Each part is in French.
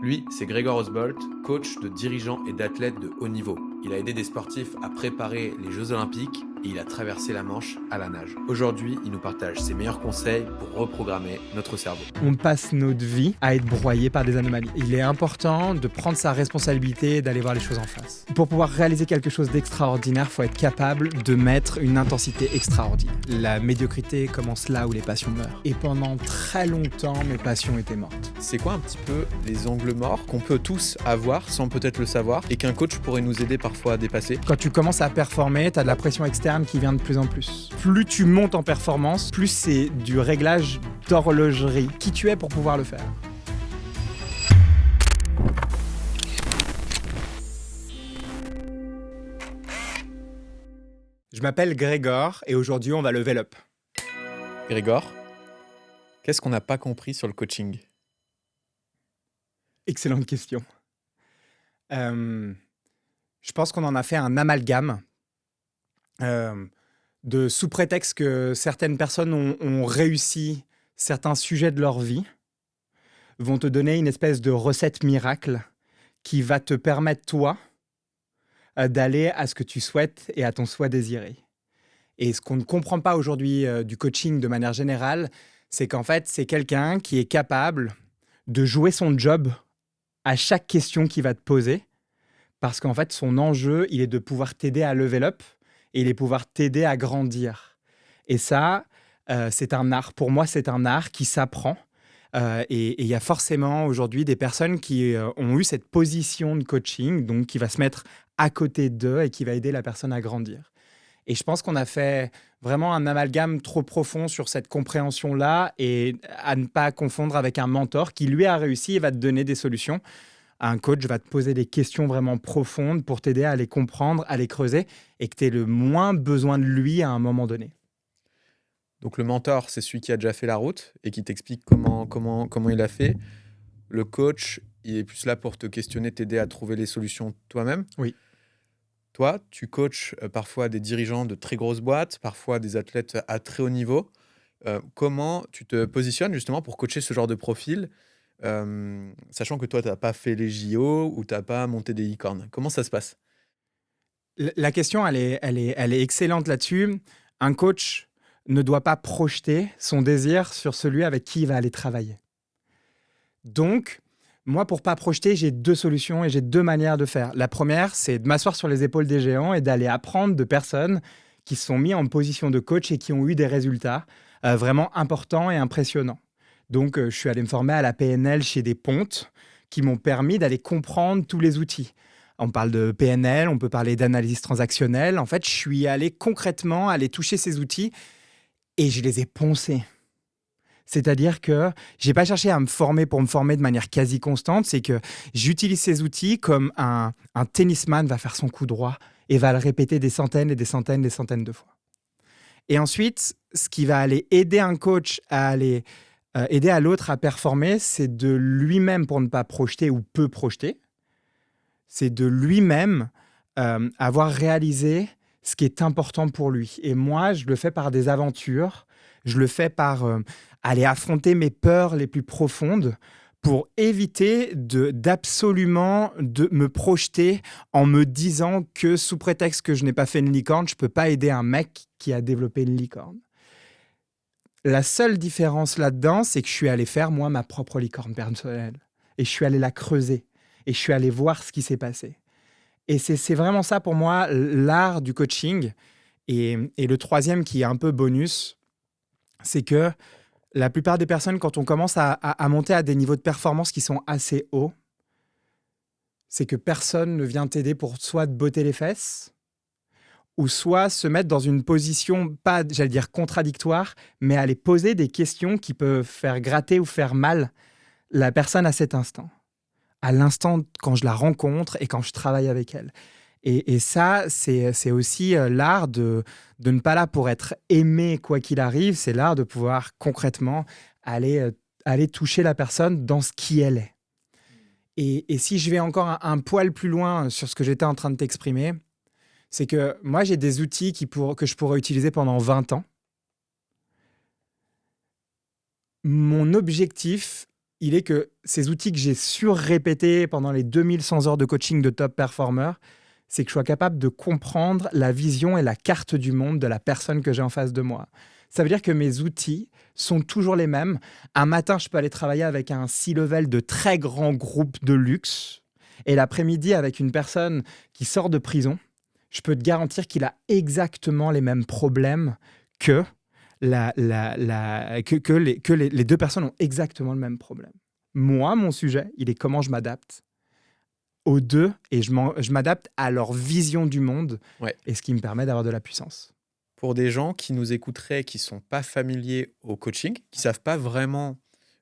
Lui, c'est Gregor Osbolt, coach de dirigeants et d'athlètes de haut niveau. Il a aidé des sportifs à préparer les Jeux Olympiques et il a traversé la Manche à la nage. Aujourd'hui, il nous partage ses meilleurs conseils pour reprogrammer notre cerveau. On passe notre vie à être broyé par des anomalies. Il est important de prendre sa responsabilité et d'aller voir les choses en face. Pour pouvoir réaliser quelque chose d'extraordinaire, il faut être capable de mettre une intensité extraordinaire. La médiocrité commence là où les passions meurent. Et pendant très longtemps, mes passions étaient mortes. C'est quoi un petit peu les angles morts qu'on peut tous avoir sans peut-être le savoir et qu'un coach pourrait nous aider parfois à dépasser? Quand tu commences à performer, tu as de la pression externe qui vient de plus en plus. Plus tu montes en performance, plus c'est du réglage d'horlogerie. Qui tu es pour pouvoir le faire. Je m'appelle Grégor et aujourd'hui on va level up. Grégor, qu'est-ce qu'on n'a pas compris sur le coaching? Excellente question. Je pense qu'on en a fait un amalgame de sous prétexte que certaines personnes ont réussi certains sujets de leur vie, vont te donner une espèce de recette miracle qui va te permettre, toi, d'aller à ce que tu souhaites et à ton souhait désiré. Et ce qu'on ne comprend pas aujourd'hui du coaching de manière générale, c'est qu'en fait, c'est quelqu'un qui est capable de jouer son job à chaque question qu'il va te poser, parce qu'en fait, son enjeu, il est de pouvoir t'aider à level up et il est de pouvoir t'aider à grandir. Et ça, c'est un art. Pour moi, c'est un art qui s'apprend. Et il y a forcément aujourd'hui des personnes qui ont eu cette position de coaching, donc qui va se mettre à côté d'eux et qui va aider la personne à grandir. Et je pense qu'on a fait vraiment un amalgame trop profond sur cette compréhension-là et à ne pas confondre avec un mentor qui, lui, a réussi et va te donner des solutions. Un coach va te poser des questions vraiment profondes pour t'aider à les comprendre, à les creuser et que tu aies le moins besoin de lui à un moment donné. Donc le mentor, c'est celui qui a déjà fait la route et qui t'explique comment il a fait. Le coach, il est plus là pour te questionner, t'aider à trouver les solutions toi-même. Oui. Toi, tu coaches parfois des dirigeants de très grosses boîtes, parfois des athlètes à très haut niveau. Comment tu te positionnes justement pour coacher ce genre de profil, sachant que toi, tu n'as pas fait les JO ou tu n'as pas monté des licornes? Comment ça se passe? La question, elle est excellente là-dessus. Un coach ne doit pas projeter son désir sur celui avec qui il va aller travailler. Donc, moi, pour pas projeter, j'ai deux solutions et j'ai deux manières de faire. La première, c'est de m'asseoir sur les épaules des géants et d'aller apprendre de personnes qui se sont mis en position de coach et qui ont eu des résultats vraiment importants et impressionnants. Donc, je suis allé me former à la PNL chez des pontes qui m'ont permis d'aller comprendre tous les outils. On parle de PNL, on peut parler d'analyse transactionnelle. En fait, je suis allé concrètement aller toucher ces outils et je les ai poncés. C'est-à-dire que je n'ai pas cherché à me former pour me former de manière quasi constante, c'est que j'utilise ces outils comme un tennisman va faire son coup droit et va le répéter des centaines et des centaines et des centaines de fois. Et ensuite, ce qui va aller aider un coach à aller aider à l'autre à performer, c'est de lui-même, pour ne pas projeter ou peu projeter, c'est de lui-même avoir réalisé ce qui est important pour lui. Et moi, je le fais par des aventures, je le fais par aller affronter mes peurs les plus profondes pour éviter d'absolument de me projeter en me disant que sous prétexte que je n'ai pas fait une licorne, je ne peux pas aider un mec qui a développé une licorne. La seule différence là-dedans, c'est que je suis allé faire, moi, ma propre licorne personnelle. Et je suis allé la creuser. Et je suis allé voir ce qui s'est passé. Et c'est vraiment ça, pour moi, l'art du coaching. Et le troisième, qui est un peu bonus, c'est que la plupart des personnes, quand on commence à monter à des niveaux de performance qui sont assez hauts, c'est que personne ne vient t'aider pour soit te botter les fesses, ou soit se mettre dans une position, pas, j'allais dire, contradictoire, mais aller poser des questions qui peuvent faire gratter ou faire mal la personne à cet instant. À l'instant quand je la rencontre et quand je travaille avec elle. Et ça, c'est aussi l'art de ne pas là pour être aimé quoi qu'il arrive, c'est l'art de pouvoir concrètement aller toucher la personne dans ce qui elle est. Et si je vais encore un poil plus loin sur ce que j'étais en train de t'exprimer, c'est que moi, j'ai des outils que je pourrais utiliser pendant 20 ans. Mon objectif, il est que ces outils que j'ai sur-répétés pendant les 2100 heures de coaching de top performer, c'est que je sois capable de comprendre la vision et la carte du monde de la personne que j'ai en face de moi. Ça veut dire que mes outils sont toujours les mêmes. Un matin, je peux aller travailler avec un C-level de très grand groupe de luxe. Et l'après-midi, avec une personne qui sort de prison, je peux te garantir qu'il a exactement les mêmes problèmes que, les deux personnes ont exactement le même problème. Moi, mon sujet, il est comment je m'adapte aux deux et je m'adapte à leur vision du monde Ouais. et ce qui me permet d'avoir de la puissance. Pour des gens qui nous écouteraient, qui sont pas familiers au coaching, qui savent pas vraiment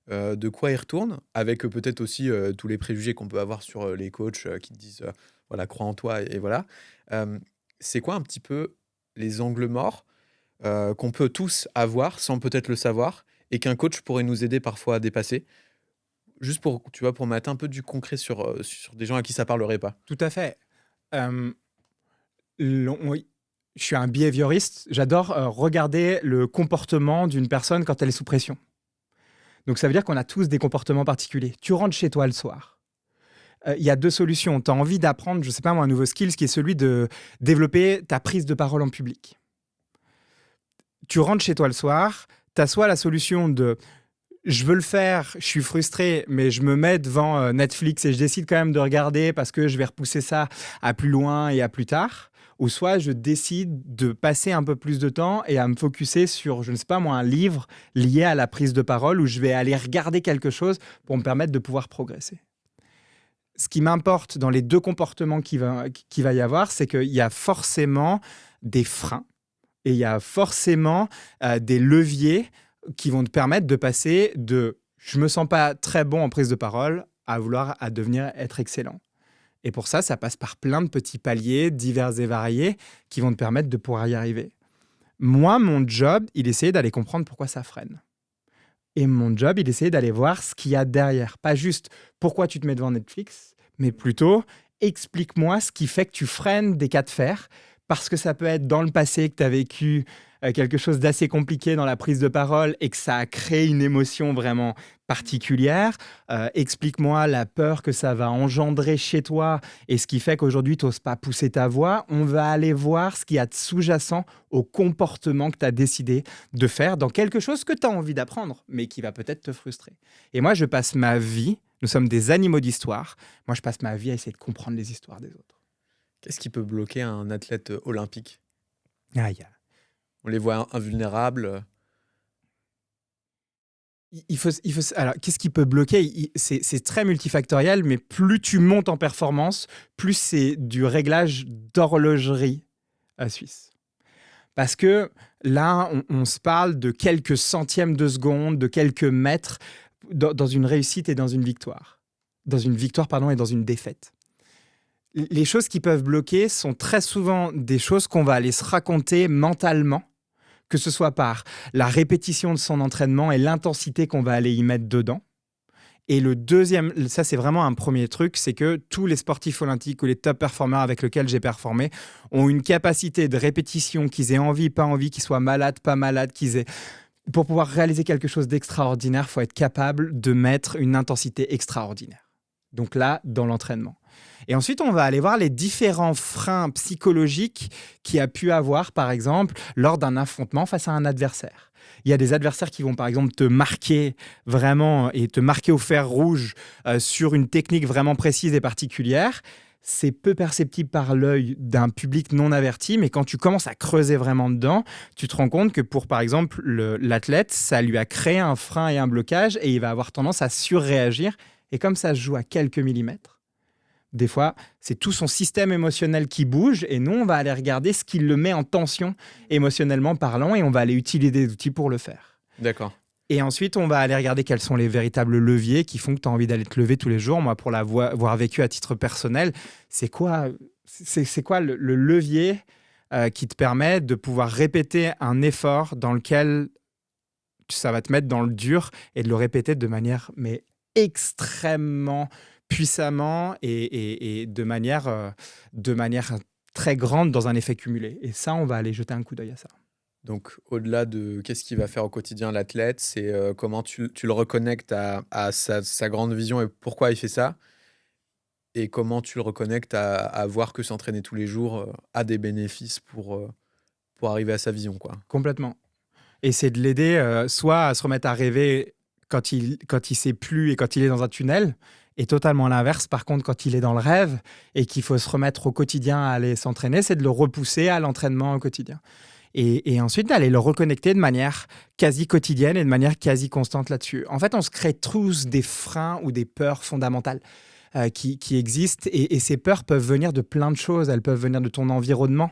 de quoi ils retournent, avec peut-être aussi tous les préjugés qu'on peut avoir sur les coachs qui te disent voilà, crois en toi et voilà. Euh, c'est quoi un petit peu les angles morts qu'on peut tous avoir sans peut-être le savoir et qu'un coach pourrait nous aider parfois à dépasser? Juste pour, tu vois, pour mettre un peu du concret sur des gens à qui ça parlerait pas. Tout à fait. Euh, oui, je suis un behavioriste. J'adore regarder le comportement d'une personne quand elle est sous pression. Donc ça veut dire qu'on a tous des comportements particuliers. Tu rentres chez toi le soir. Il y a deux solutions. Tu as envie d'apprendre, je ne sais pas moi, un nouveau skill, qui est celui de développer ta prise de parole en public. Tu rentres chez toi le soir, tu as soit la solution de je veux le faire, je suis frustré, mais je me mets devant Netflix et je décide quand même de regarder parce que je vais repousser ça à plus loin et à plus tard. Ou soit je décide de passer un peu plus de temps et à me focuser sur, je ne sais pas moi, un livre lié à la prise de parole où je vais aller regarder quelque chose pour me permettre de pouvoir progresser. Ce qui m'importe dans les deux comportements qu'il va y avoir, c'est qu'il y a forcément des freins et il y a forcément des leviers qui vont te permettre de passer de « je me sens pas très bon en prise de parole » à devenir être excellent. Et pour ça, ça passe par plein de petits paliers divers et variés qui vont te permettre de pouvoir y arriver. Moi, mon job, il essayait d'aller comprendre pourquoi ça freine. Et mon job, il essayait d'aller voir ce qu'il y a derrière. Pas juste pourquoi tu te mets devant Netflix, mais plutôt explique-moi ce qui fait que tu freines des cas de fer. Parce que ça peut être dans le passé que tu as vécu quelque chose d'assez compliqué dans la prise de parole et que ça a créé une émotion vraiment particulière. Explique-moi la peur que ça va engendrer chez toi et ce qui fait qu'aujourd'hui, tu n'oses pas pousser ta voix. On va aller voir ce qu'il y a de sous-jacent au comportement que tu as décidé de faire dans quelque chose que tu as envie d'apprendre, mais qui va peut-être te frustrer. Et moi, je passe ma vie, nous sommes des animaux d'histoire, moi, je passe ma vie à essayer de comprendre les histoires des autres. Qu'est-ce qui peut bloquer un athlète olympique? Aïe. On les voit invulnérables. Alors, qu'est-ce qui peut bloquer? C'est très multifactoriel, mais plus tu montes en performance, plus c'est du réglage d'horlogerie suisse. Parce que là, on se parle de quelques centièmes de seconde, de quelques mètres dans une réussite et dans une victoire. Dans une victoire, pardon, et dans une défaite. Les choses qui peuvent bloquer sont très souvent des choses qu'on va aller se raconter mentalement, que ce soit par la répétition de son entraînement et l'intensité qu'on va aller y mettre dedans. Et le deuxième, ça c'est vraiment un premier truc, c'est que tous les sportifs olympiques ou les top performers avec lesquels j'ai performé ont une capacité de répétition, qu'ils aient envie, pas envie, qu'ils soient malades, pas malades, qu'ils aient... Pour pouvoir réaliser quelque chose d'extraordinaire, il faut être capable de mettre une intensité extraordinaire. Donc là, dans l'entraînement. Et ensuite, on va aller voir les différents freins psychologiques qu'il y a pu avoir, par exemple, lors d'un affrontement face à un adversaire. Il y a des adversaires qui vont, par exemple, te marquer vraiment et te marquer au fer rouge sur une technique vraiment précise et particulière. C'est peu perceptible par l'œil d'un public non averti, mais quand tu commences à creuser vraiment dedans, tu te rends compte que pour, par exemple, l'athlète, ça lui a créé un frein et un blocage et il va avoir tendance à surréagir. Et comme ça se joue à quelques millimètres, des fois, c'est tout son système émotionnel qui bouge et nous, on va aller regarder ce qui le met en tension émotionnellement parlant et on va aller utiliser des outils pour le faire. D'accord. Et ensuite, on va aller regarder quels sont les véritables leviers qui font que tu as envie d'aller te lever tous les jours. Moi, pour l'avoir vécu à titre personnel, c'est quoi le levier qui te permet de pouvoir répéter un effort dans lequel ça va te mettre dans le dur et de le répéter de manière extrêmement puissamment et de manière très grande dans un effet cumulé. Et ça, on va aller jeter un coup d'œil à ça. Donc, au-delà de qu'est-ce qu'il va faire au quotidien l'athlète, c'est comment tu le reconnectes à sa grande vision et pourquoi il fait ça, et comment tu le reconnectes à voir que s'entraîner tous les jours a des bénéfices pour arriver à sa vision, quoi. Complètement. Et c'est de l'aider soit à se remettre à rêver quand il sait plus et quand il est dans un tunnel, et totalement l'inverse, par contre, quand il est dans le rêve et qu'il faut se remettre au quotidien à aller s'entraîner, c'est de le repousser à l'entraînement au quotidien. Et ensuite, d'aller le reconnecter de manière quasi quotidienne et de manière quasi constante là-dessus. En fait, on se crée tous des freins ou des peurs fondamentales qui existent, et ces peurs peuvent venir de plein de choses. Elles peuvent venir de ton environnement.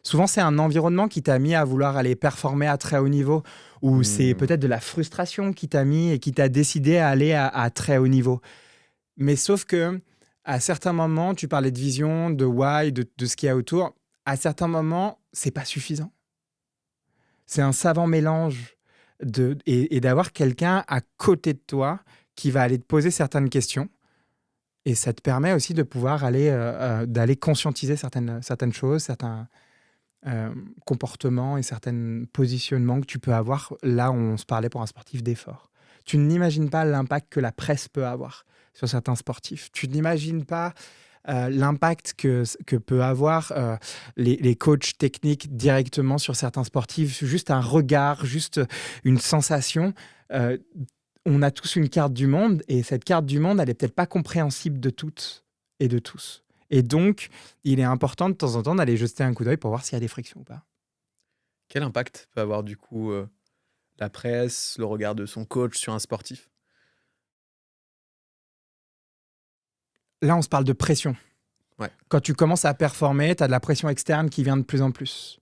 Souvent, c'est un environnement qui t'a mis à vouloir aller performer à très haut niveau, ou c'est Mmh. peut-être de la frustration qui t'a mis et qui t'a décidé à aller à très haut niveau. Mais sauf que à certains moments, tu parlais de vision, de why, de ce qu'il y a autour. À certains moments, c'est pas suffisant. C'est un savant mélange et d'avoir quelqu'un à côté de toi qui va aller te poser certaines questions. Et ça te permet aussi de pouvoir d'aller conscientiser certaines choses, certains comportements et certains positionnements que tu peux avoir là où on se parlait pour un sportif d'effort. Tu n'imagines pas l'impact que la presse peut avoir sur certains sportifs. Tu n'imagines pas l'impact que peut avoir les coachs techniques directement sur certains sportifs. Juste un regard, juste une sensation. Euh, on a tous une carte du monde, et cette carte du monde, elle n'est peut-être pas compréhensible de toutes et de tous. Et donc, il est important de temps en temps d'aller jeter un coup d'œil pour voir s'il y a des frictions ou pas. Quel impact peut avoir du coup la presse, le regard de son coach sur un sportif? Là, on se parle de pression. Ouais. Quand tu commences à performer, tu as de la pression externe qui vient de plus en plus.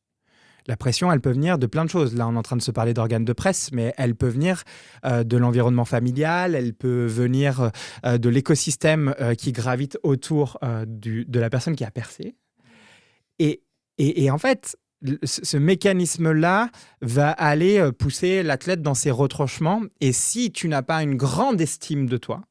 La pression, elle peut venir de plein de choses. Là, on est en train de se parler d'organes de presse, mais elle peut venir de l'environnement familial, elle peut venir de l'écosystème qui gravite autour de la personne qui a percé. Et en fait, ce mécanisme-là va aller pousser l'athlète dans ses retranchements. Et si tu n'as pas une grande estime de toi,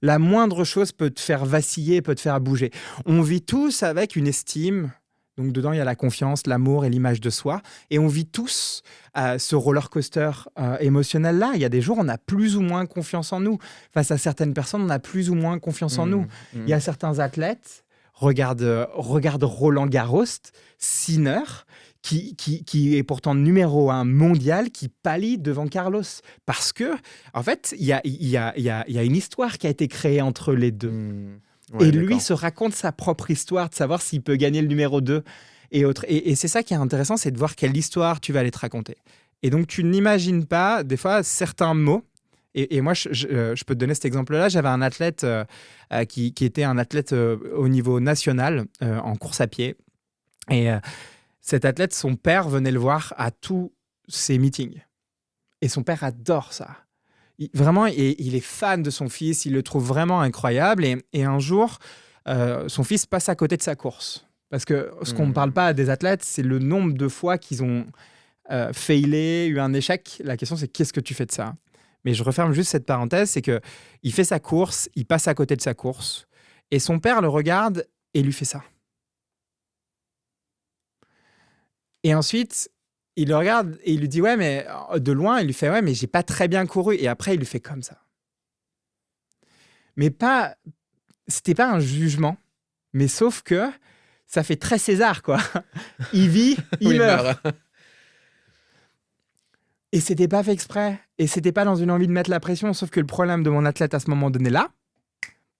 la moindre chose peut te faire vaciller, peut te faire bouger. On vit tous avec une estime. Donc dedans, il y a la confiance, l'amour et l'image de soi. Et on vit tous ce roller coaster émotionnel-là. Il y a des jours, on a plus ou moins confiance en nous. Face à certaines personnes, on a plus ou moins confiance en nous. Il y a certains athlètes, regarde Roland Garros, Sinner, qui est pourtant numéro 1 mondial, qui pâlit devant Carlos. Parce que, en fait, il y a une histoire qui a été créée entre les deux. Ouais, Et lui d'accord. se raconte sa propre histoire, de savoir s'il peut gagner le numéro 2 et autres. Et c'est ça qui est intéressant, c'est de voir quelle histoire tu vas aller te raconter. Et donc, tu n'imagines pas, des fois, certains mots. Et moi, je peux te donner cet exemple-là. J'avais un athlète qui était un athlète au niveau national en course à pied. Et cet athlète, son père venait le voir à tous ses meetings. Et son père adore ça. Vraiment, il est fan de son fils, il le trouve vraiment incroyable. Et un jour, son fils passe à côté de sa course. Parce que ce qu'on ne parle pas des athlètes, c'est le nombre de fois qu'ils ont failé, eu un échec. La question, c'est qu'est-ce que tu fais de ça? Mais je referme juste cette parenthèse, c'est qu'il fait sa course, il passe à côté de sa course, et son père le regarde et lui fait ça. Et ensuite, il le regarde et il lui dit ouais, mais de loin, il lui fait ouais, mais j'ai pas très bien couru. Et après, il lui fait comme ça. Mais pas, c'était pas un jugement, mais sauf que ça fait très César, quoi. Il vit, il Oui, meurt. Et c'était pas fait exprès. Et c'était pas dans une envie de mettre la pression. Sauf que le problème de mon athlète à ce moment donné là,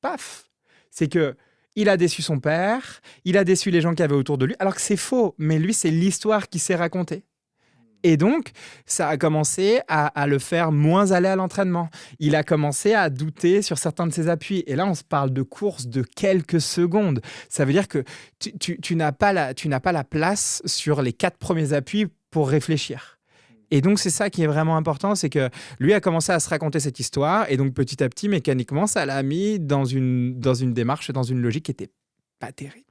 paf, c'est que il a déçu son père, il a déçu les gens qui avaient autour de lui, alors que c'est faux. Mais lui, c'est l'histoire qui s'est racontée. Et donc, ça a commencé à le faire moins aller à l'entraînement. Il a commencé à douter sur certains de ses appuis. Et là, on se parle de courses de quelques secondes. Ça veut dire que tu n'as pas la place sur les 4 premiers appuis pour réfléchir. Et donc, c'est ça qui est vraiment important, c'est que lui a commencé à se raconter cette histoire. Et donc, petit à petit, mécaniquement, ça l'a mis dans une démarche, dans une logique qui n'était pas terrible.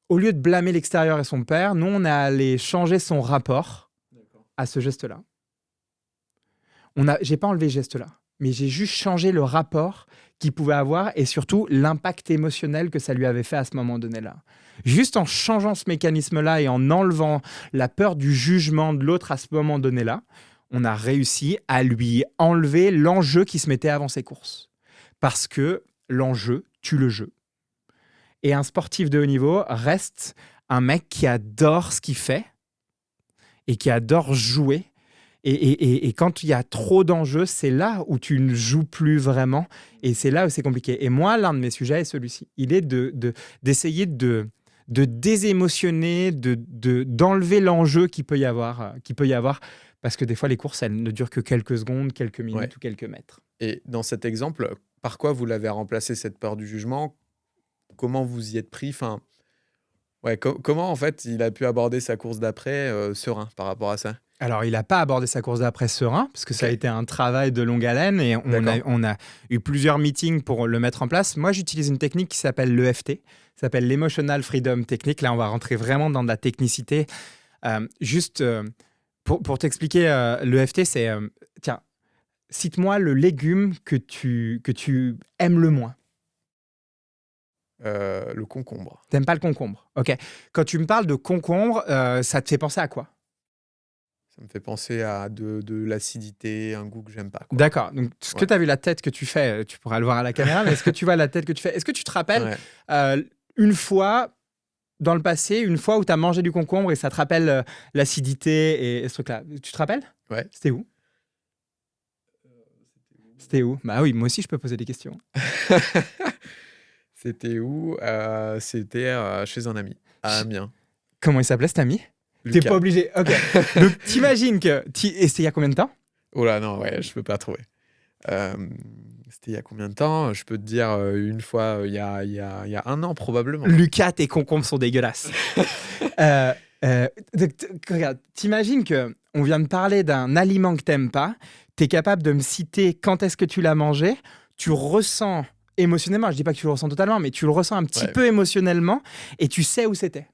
Au lieu de blâmer l'extérieur et son père, nous, on est allé changer son rapport à ce geste-là. J'ai pas enlevé ce geste-là, mais j'ai juste changé le rapport qu'il pouvait avoir et surtout l'impact émotionnel que ça lui avait fait à ce moment donné-là. Juste en changeant ce mécanisme-là et en enlevant la peur du jugement de l'autre à ce moment donné-là, on a réussi à lui enlever l'enjeu qui se mettait avant ses courses. Parce que l'enjeu tue le jeu. Et un sportif de haut niveau reste un mec qui adore ce qu'il fait et qui adore jouer. Et quand il y a trop d'enjeux, c'est là où tu ne joues plus vraiment et c'est là où c'est compliqué. Et moi, l'un de mes sujets est celui-ci. Il est d'essayer de désémotionner, d'enlever l'enjeu qu'il peut y avoir, parce que des fois, les courses, elles ne durent que quelques secondes, quelques minutes ou quelques mètres. Et dans cet exemple, par quoi vous l'avez remplacé, cette peur du jugement? Comment vous y êtes pris? Enfin, comment, en fait, il a pu aborder sa course d'après serein par rapport à ça? Alors, il n'a pas abordé sa course d'après serein, parce que ça a Ok. été un travail de longue haleine et on a eu plusieurs meetings pour le mettre en place. Moi, j'utilise une technique qui s'appelle l'EFT, ça s'appelle l'Emotional Freedom Technique. Là, on va rentrer vraiment dans de la technicité. Pour t'expliquer, l'EFT, c'est... tiens, cite-moi le légume que tu aimes le moins. Le concombre. T'aimes pas le concombre. Ok. Quand tu me parles de concombre, ça te fait penser à quoi? Ça me fait penser à de l'acidité, un goût que j'aime pas, quoi. D'accord. Donc, ce que tu as vu, la tête que tu fais, tu pourras le voir à la caméra, mais est-ce que tu vois la tête que tu fais? Est-ce que tu te rappelles une fois dans le passé, une fois où tu as mangé du concombre et ça te rappelle l'acidité et ce truc-là? Tu te rappelles? Ouais. C'était où? C'était où? Bah oui, moi aussi, je peux poser des questions. C'était où? C'était chez un ami, à Amiens. Comment il s'appelait cet ami? T'es Lucas. pas obligé. Ok. Donc, t'imagines que... Et c'était il y a combien de temps? Oh là, non, je peux pas trouver. C'était il y a combien de temps? Je peux te dire une fois, il y a 1 an probablement. Lucas, tes concombres sont dégueulasses. Regarde, t'imagines qu'on vient de parler d'un aliment que t'aimes pas, t'es capable de me citer quand est-ce que tu l'as mangé, tu ressens émotionnellement, je dis pas que tu le ressens totalement, mais tu le ressens un petit peu émotionnellement et tu sais où c'était.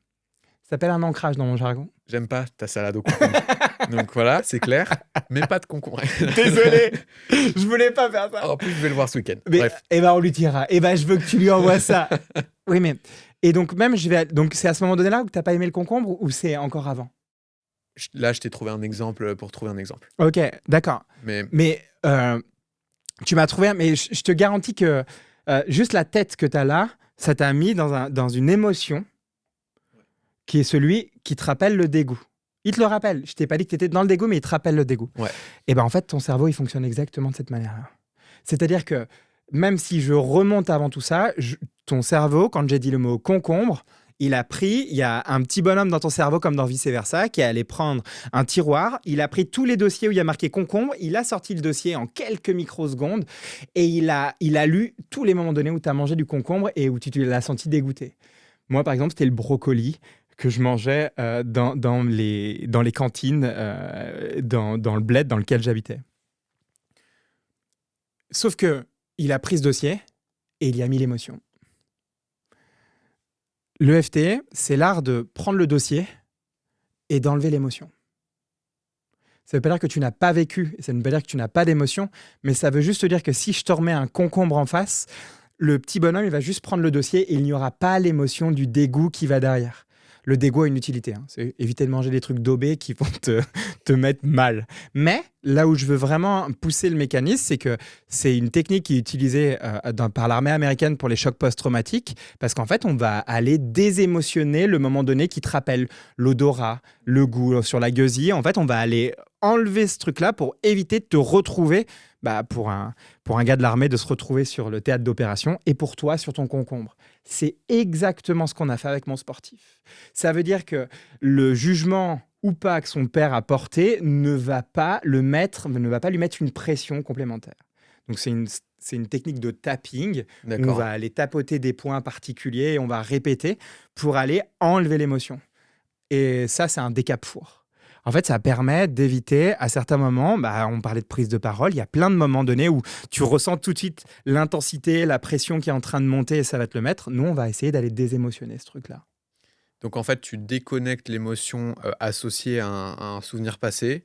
Ça s'appelle un ancrage dans mon jargon. J'aime pas ta salade au concombre. Donc voilà, c'est clair, mais pas de concombre. Désolé, je voulais pas faire ça. En plus, je vais le voir ce week-end. Mais, Bref. Eh ben, on lui tirera. Eh ben, je veux que tu lui envoies ça. Oui, mais... Et donc, même, donc, c'est à ce moment donné-là où t'as pas aimé le concombre ou c'est encore avant? Là, je t'ai trouvé un exemple pour trouver un exemple. Ok, d'accord. Mais Tu m'as trouvé, mais je te garantis que juste la tête que tu as là, ça t'a mis dans une émotion qui est celui qui te rappelle le dégoût. Il te le rappelle. Je t'ai pas dit que tu étais dans le dégoût, mais il te rappelle le dégoût. Ouais. Et ben en fait, ton cerveau, il fonctionne exactement de cette manière-là. C'est-à-dire que même si je remonte avant tout ça, ton cerveau, quand j'ai dit le mot concombre, il y a un petit bonhomme dans ton cerveau, comme dans Vice Versa, qui est allé prendre un tiroir, il a pris tous les dossiers où il y a marqué concombre, il a sorti le dossier en quelques microsecondes et il a lu tous les moments donnés où tu as mangé du concombre et où tu l'as senti dégoûté. Moi, par exemple, c'était le brocoli que je mangeais dans les cantines, dans le bled dans lequel j'habitais. Sauf que il a pris ce dossier et il y a mis l'émotion. L'EFT, c'est l'art de prendre le dossier et d'enlever l'émotion. Ça ne veut pas dire que tu n'as pas vécu, ça ne veut pas dire que tu n'as pas d'émotion, mais ça veut juste dire que si je te remets un concombre en face, le petit bonhomme, il va juste prendre le dossier et il n'y aura pas l'émotion du dégoût qui va derrière. Le dégoût a une utilité, hein. C'est éviter de manger des trucs daubés qui vont te mettre mal. Mais là où je veux vraiment pousser le mécanisme, c'est que c'est une technique qui est utilisée par l'armée américaine pour les chocs post-traumatiques, parce qu'en fait, on va aller désémotionner le moment donné qui te rappelle l'odorat, le goût sur la gueusille. En fait, on va aller enlever ce truc-là pour éviter de te retrouver, pour un gars de l'armée, de se retrouver sur le théâtre d'opération et pour toi, sur ton concombre. C'est exactement ce qu'on a fait avec mon sportif. Ça veut dire que le jugement ou pas que son père a porté ne va pas lui mettre une pression complémentaire. Donc c'est une technique de tapping. On va aller tapoter des points particuliers et on va répéter pour aller enlever l'émotion. Et ça, c'est un décap-four. En fait, ça permet d'éviter, à certains moments, on parlait de prise de parole, il y a plein de moments donnés où tu ressens tout de suite l'intensité, la pression qui est en train de monter et ça va te le mettre. Nous, on va essayer d'aller désémotionner ce truc-là. Donc, en fait, tu déconnectes l'émotion associée à un souvenir passé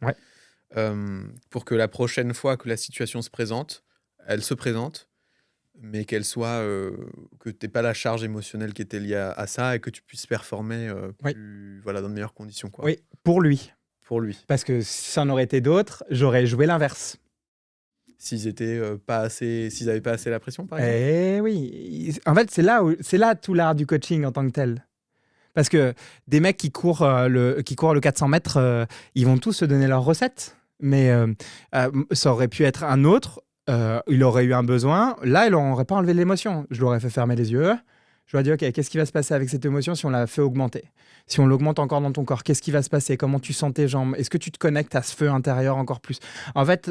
pour que la prochaine fois que la situation se présente, elle se présente, mais qu'elle soit, que tu pas la charge émotionnelle qui était liée à ça et que tu puisses performer, Oui, plus voilà, dans de meilleures conditions, quoi, oui, pour lui. pour lui. Parce que si ça en aurait été d'autres, j'aurais joué l'inverse. S'ils étaient, pas assez s'ils avaient pas assez la pression, par exemple? Eh oui, en fait, c'est là tout l'art du coaching en tant que tel. Parce que des mecs qui courent le 400 mètres, ils vont tous se donner leurs recettes. Mais ça aurait pu être un autre. Il aurait eu un besoin. Là, il n'aurait pas enlevé l'émotion. Je l'aurais fait fermer les yeux. Je lui ai dit, OK, qu'est-ce qui va se passer avec cette émotion si on la fait augmenter? Si on l'augmente encore dans ton corps, qu'est-ce qui va se passer? Comment tu sens tes jambes? Est-ce que tu te connectes à ce feu intérieur encore plus? En fait,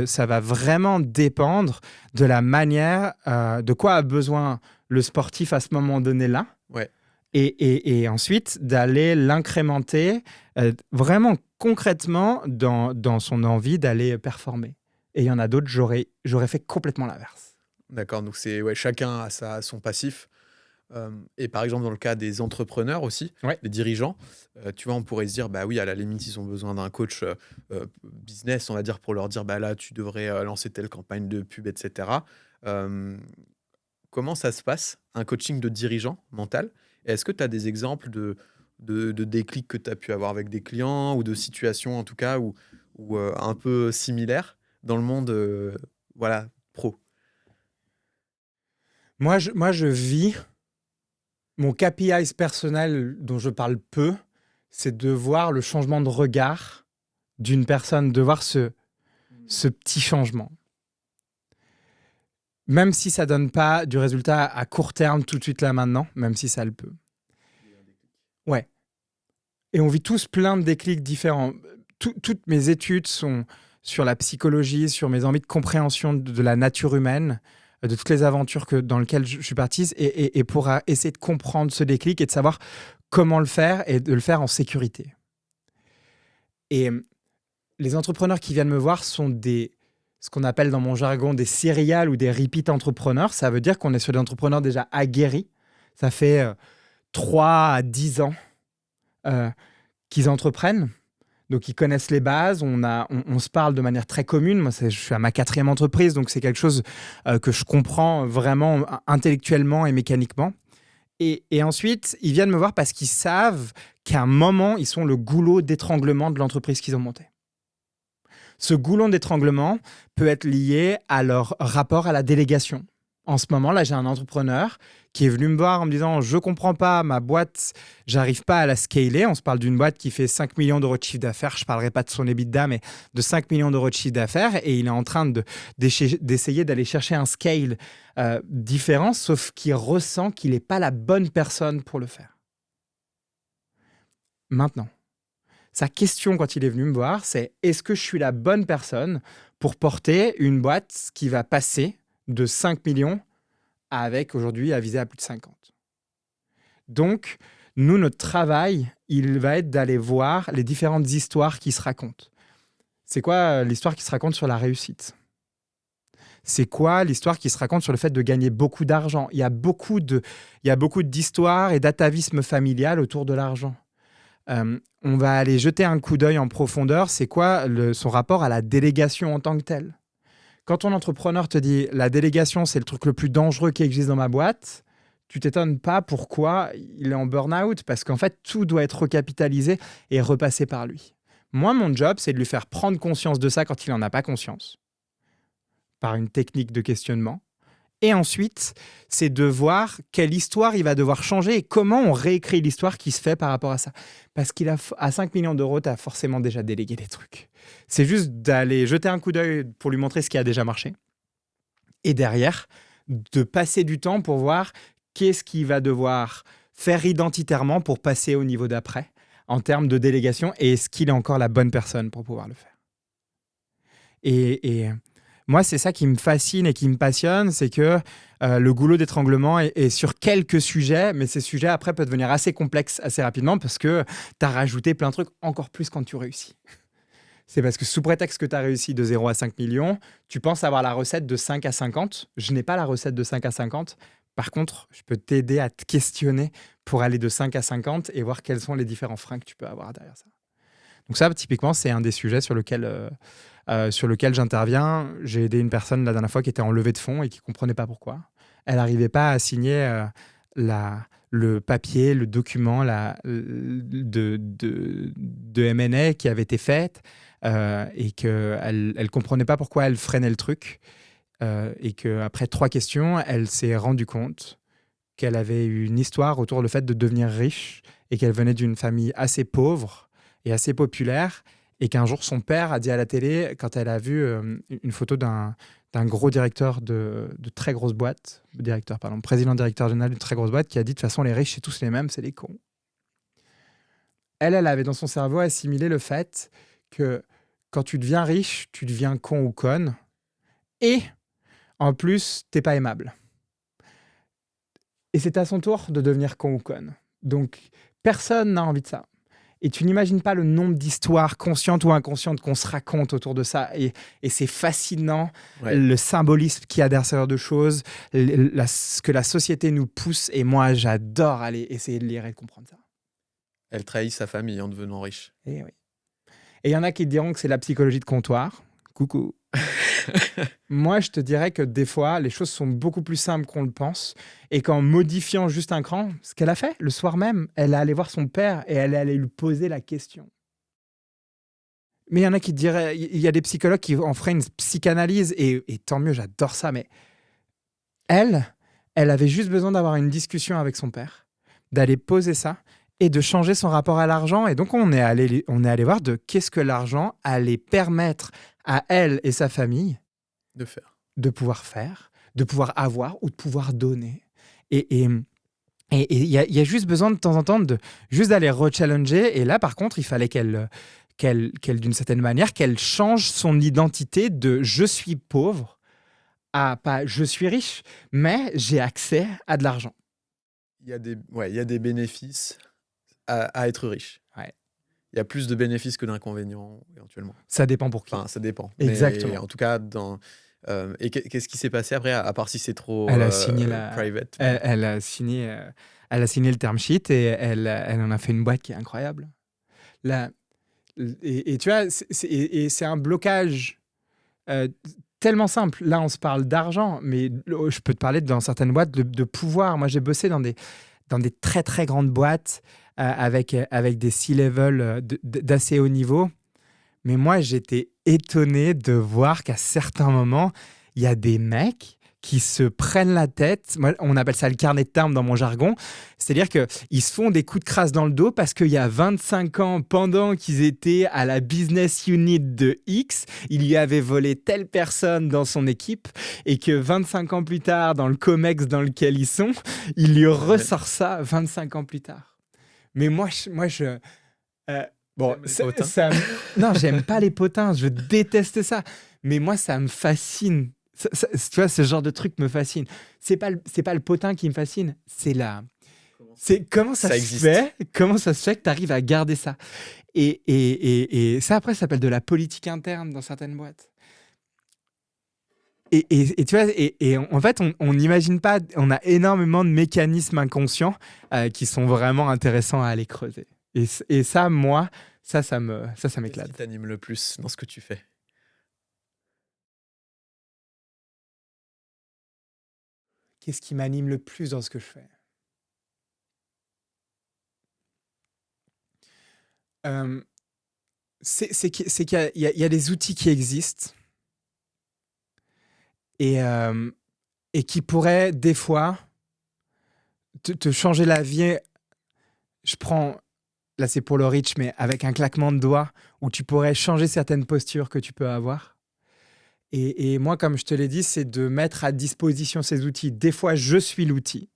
ça va vraiment dépendre de la manière, de quoi a besoin le sportif à ce moment donné-là. Ouais, Et ensuite, d'aller l'incrémenter vraiment concrètement dans son envie d'aller performer. Et il y en a d'autres, j'aurais fait complètement l'inverse. d'accord, donc c'est ouais, chacun a son passif. Et par exemple, dans le cas des entrepreneurs aussi, Ouais. des dirigeants, tu vois, on pourrait se dire: «Bah oui, à la limite, ils ont besoin d'un coach, business», on va dire, pour leur dire: «Bah là, tu devrais, lancer telle campagne de pub» et cetera. Hem, Comment ça se passe, un coaching de dirigeant mental? Et est-ce que tu as des exemples de déclics que tu as pu avoir avec des clients ou de situations, en tout cas, un peu similaires dans le monde, voilà, pro? Moi, je vis mon KPIs personnel dont je parle peu, c'est de voir le changement de regard d'une personne, de voir ce petit changement. Même si ça donne pas du résultat à court terme tout de suite là maintenant, même si ça le peut. Ouais. Et on vit tous plein de déclics différents. Toutes mes études sont sur la psychologie, sur mes envies de compréhension de la nature humaine, de toutes les aventures dans lesquelles je suis partie, et pour essayer de comprendre ce déclic et de savoir comment le faire et de le faire en sécurité. Et les entrepreneurs qui viennent me voir sont ce qu'on appelle dans mon jargon des serial ou des repeat entrepreneurs. Ça veut dire qu'on est sur des entrepreneurs déjà aguerris. Ça fait 3 à 10 ans qu'ils entreprennent. Donc, ils connaissent les bases. On se parle de manière très commune. Moi, je suis à ma 4e entreprise, donc c'est quelque chose que je comprends vraiment intellectuellement et mécaniquement. Et ensuite, ils viennent me voir parce qu'ils savent qu'à un moment, ils sont le goulot d'étranglement de l'entreprise qu'ils ont montée. Ce goulot d'étranglement peut être lié à leur rapport à la délégation. En ce moment, là, j'ai un entrepreneur qui est venu me voir en me disant: je comprends pas, ma boîte, j'arrive pas à la scaler. On se parle d'une boîte qui fait 5 millions d'euros de chiffre d'affaires. Je parlerai pas de son EBITDA, mais de 5 millions d'euros de chiffre d'affaires. Et il est en train d'essayer d'aller chercher un scale différent, sauf qu'il ressent qu'il n'est pas la bonne personne pour le faire. Maintenant, sa question quand il est venu me voir, c'est: est-ce que je suis la bonne personne pour porter une boîte qui va passer de 5 millions avec aujourd'hui à viser à plus de 50? Donc, nous, notre travail, il va être d'aller voir les différentes histoires qui se racontent. C'est quoi l'histoire qui se raconte sur la réussite? C'est quoi l'histoire qui se raconte sur le fait de gagner beaucoup d'argent? Il y a beaucoup d'histoires et d'atavisme familial autour de l'argent. On va aller jeter un coup d'œil en profondeur. C'est quoi son rapport à la délégation en tant que telle? Quand ton entrepreneur te dit la délégation, c'est le truc le plus dangereux qui existe dans ma boîte, tu t'étonnes pas pourquoi il est en burn-out, parce qu'en fait, tout doit être recapitalisé et repassé par lui. Moi, mon job, c'est de lui faire prendre conscience de ça quand il n'en a pas conscience, par une technique de questionnement. Et ensuite, c'est de voir quelle histoire il va devoir changer et comment on réécrit l'histoire qui se fait par rapport à ça. Parce qu'à 5 millions d'euros, tu as forcément déjà délégué des trucs. C'est juste d'aller jeter un coup d'œil pour lui montrer ce qui a déjà marché. Et derrière, de passer du temps pour voir qu'est-ce qu'il va devoir faire identitairement pour passer au niveau d'après, en termes de délégation, et est-ce qu'il est encore la bonne personne pour pouvoir le faire. Et moi, c'est ça qui me fascine et qui me passionne, c'est que le goulot d'étranglement est sur quelques sujets, mais ces sujets, après, peuvent devenir assez complexes assez rapidement parce que tu as rajouté plein de trucs encore plus quand tu réussis. C'est parce que sous prétexte que tu as réussi de 0 à 5 millions, tu penses avoir la recette de 5 à 50. Je n'ai pas la recette de 5 à 50. Par contre, je peux t'aider à te questionner pour aller de 5 à 50 et voir quels sont les différents freins que tu peux avoir derrière ça. Donc ça, typiquement, c'est un des sujets sur lequel sur lequel j'interviens. J'ai aidé une personne la dernière fois qui était en levée de fonds et qui ne comprenait pas pourquoi. Elle n'arrivait pas à signer le papier, le document de M&A qui avait été fait et qu'elle ne comprenait pas pourquoi elle freinait le truc. Et qu'après 3 questions, elle s'est rendue compte qu'elle avait eu une histoire autour du fait de devenir riche et qu'elle venait d'une famille assez pauvre et assez populaire et qu'un jour son père a dit à la télé, quand elle a vu une photo d'un gros directeur de très grosse boîte, président directeur général d'une très grosse boîte, qui a dit de toute façon les riches c'est tous les mêmes, c'est des cons. Elle avait dans son cerveau assimilé le fait que quand tu deviens riche, tu deviens con ou conne et en plus t'es pas aimable. Et c'est à son tour de devenir con ou conne. Donc, personne n'a envie de ça. Et tu n'imagines pas le nombre d'histoires conscientes ou inconscientes qu'on se raconte autour de ça. Et c'est fascinant, le symbolisme qu'il y a derrière ce genre de choses, ce que la société nous pousse. Et moi, j'adore aller essayer de lire et de comprendre ça. Elle trahit sa famille en devenant riche. Et oui. Et il y en a qui te diront que c'est la psychologie de comptoir. Coucou. Moi, je te dirais que des fois, les choses sont beaucoup plus simples qu'on le pense et qu'en modifiant juste un cran, ce qu'elle a fait, le soir même, elle est allée voir son père et elle est allée lui poser la question. Mais il y en a qui te diraient, il y a des psychologues qui en feraient une psychanalyse et tant mieux, j'adore ça, mais elle avait juste besoin d'avoir une discussion avec son père, d'aller poser ça et de changer son rapport à l'argent. Et donc, on est allé voir de qu'est-ce que l'argent allait permettre à elle et sa famille de pouvoir faire, de pouvoir avoir ou de pouvoir donner. Et il y a juste besoin de temps en temps juste d'aller rechallenger. Et là, par contre, il fallait qu'elle, d'une certaine manière, qu'elle change son identité de « je suis pauvre » à pas « je suis riche », mais j'ai accès à de l'argent. Il y a des bénéfices à être riche. Ouais. Il y a plus de bénéfices que d'inconvénients, éventuellement. Ça dépend pour qui. Enfin, ça dépend. Exactement. Mais en tout cas, et qu'est-ce qui s'est passé après, à part si c'est trop elle a signé private? Elle a signé le term sheet et elle en a fait une boîte qui est incroyable. Là, et tu vois, c'est un blocage tellement simple. Là, on se parle d'argent, mais je peux te parler dans certaines boîtes de pouvoir. Moi, j'ai bossé dans des très, très grandes boîtes avec des C-level d'assez haut niveau. Mais moi, j'étais étonné de voir qu'à certains moments, il y a des mecs qui se prennent la tête. Moi, on appelle ça le carnet de termes dans mon jargon. C'est-à-dire qu'ils se font des coups de crasse dans le dos parce qu'il y a 25 ans, pendant qu'ils étaient à la business unit de X, il lui avait volé telle personne dans son équipe et que 25 ans plus tard, dans le COMEX dans lequel ils sont, il lui ressort ça 25 ans plus tard. Mais moi, bon, non, j'aime pas les potins, je déteste ça. Mais moi, ça me fascine. Tu vois, ce genre de truc me fascine. C'est pas le potin qui me fascine, comment ça se fait que tu arrives à garder ça. Et ça, après, ça s'appelle de la politique interne dans certaines boîtes. Et tu vois, en fait, on n'imagine pas, on a énormément de mécanismes inconscients qui sont vraiment intéressants à aller creuser. Et ça, moi, ça m'éclate. Qu'est-ce qui t'anime le plus dans ce que tu fais? Qu'est-ce qui m'anime le plus dans ce que je fais? C'est qu'il y a des outils qui existent et qui pourraient, des fois, te changer la vie. Je prends... Là, c'est pour le rich, mais avec un claquement de doigts où tu pourrais changer certaines postures que tu peux avoir. Et moi, comme je te l'ai dit, c'est de mettre à disposition ces outils. Des fois, je suis l'outil.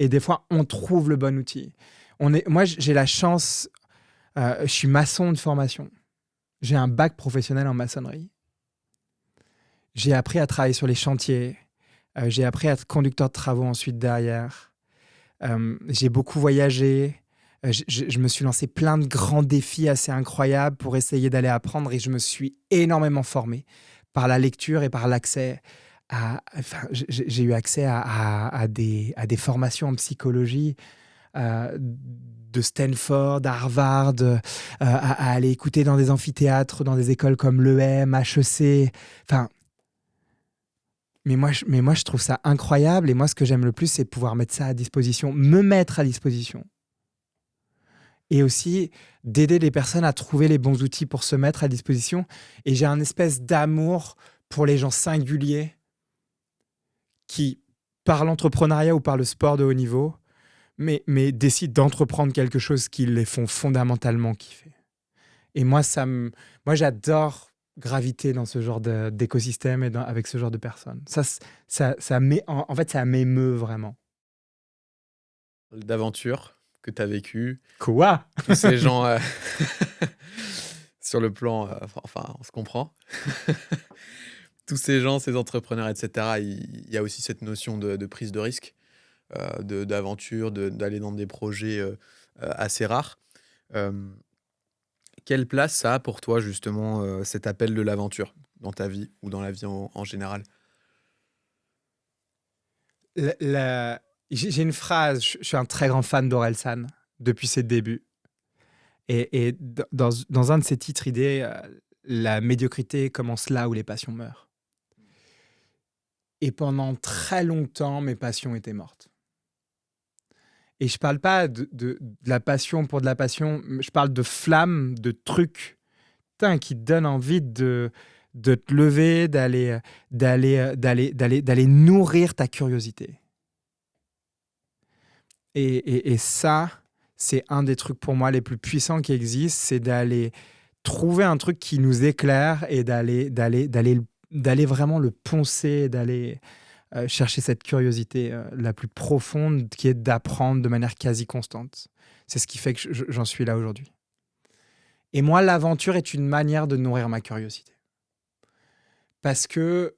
Et des fois, on trouve le bon outil. Moi, j'ai la chance... je suis maçon de formation. J'ai un bac professionnel en maçonnerie. J'ai appris à travailler sur les chantiers. J'ai appris à être conducteur de travaux ensuite derrière. J'ai beaucoup voyagé. Je me suis lancé plein de grands défis assez incroyables pour essayer d'aller apprendre et je me suis énormément formé par la lecture et par l'accès j'ai eu accès à des formations en psychologie de Stanford, Harvard, à aller écouter dans des amphithéâtres, dans des écoles comme l'EM, HEC. Enfin, mais moi, je trouve ça incroyable. Et moi, ce que j'aime le plus, c'est pouvoir mettre ça à disposition, me mettre à disposition. Et aussi d'aider les personnes à trouver les bons outils pour se mettre à disposition. Et j'ai un espèce d'amour pour les gens singuliers qui, par l'entrepreneuriat ou par le sport de haut niveau, mais décident d'entreprendre quelque chose qui les font fondamentalement kiffer. Et moi, moi j'adore graviter dans ce genre d'écosystème et avec ce genre de personnes. En fait, ça m'émeut vraiment. D'aventure que tu as vécu, Quoi? tous ces gens sur le plan, enfin, on se comprend. Tous ces gens, ces entrepreneurs, etc., il y a aussi cette notion de prise de risque, d'aventure, d'aller dans des projets assez rares. Euh, Quelle place ça a pour toi, justement, cet appel de l'aventure dans ta vie ou dans la vie en général? J'ai une phrase, je suis un très grand fan d'Orelsan depuis ses débuts. Et dans un de ses titres, il dit la médiocrité commence là où les passions meurent. Et pendant très longtemps, mes passions étaient mortes. Et je parle pas de la passion pour de la passion, je parle de flamme, de trucs qui te donnent envie de te lever, d'aller nourrir ta curiosité. Et ça, c'est un des trucs pour moi les plus puissants qui existent, c'est d'aller trouver un truc qui nous éclaire et d'aller vraiment le poncer, d'aller chercher cette curiosité la plus profonde qui est d'apprendre de manière quasi constante. C'est ce qui fait que j'en suis là aujourd'hui. Et moi, l'aventure est une manière de nourrir ma curiosité. Parce que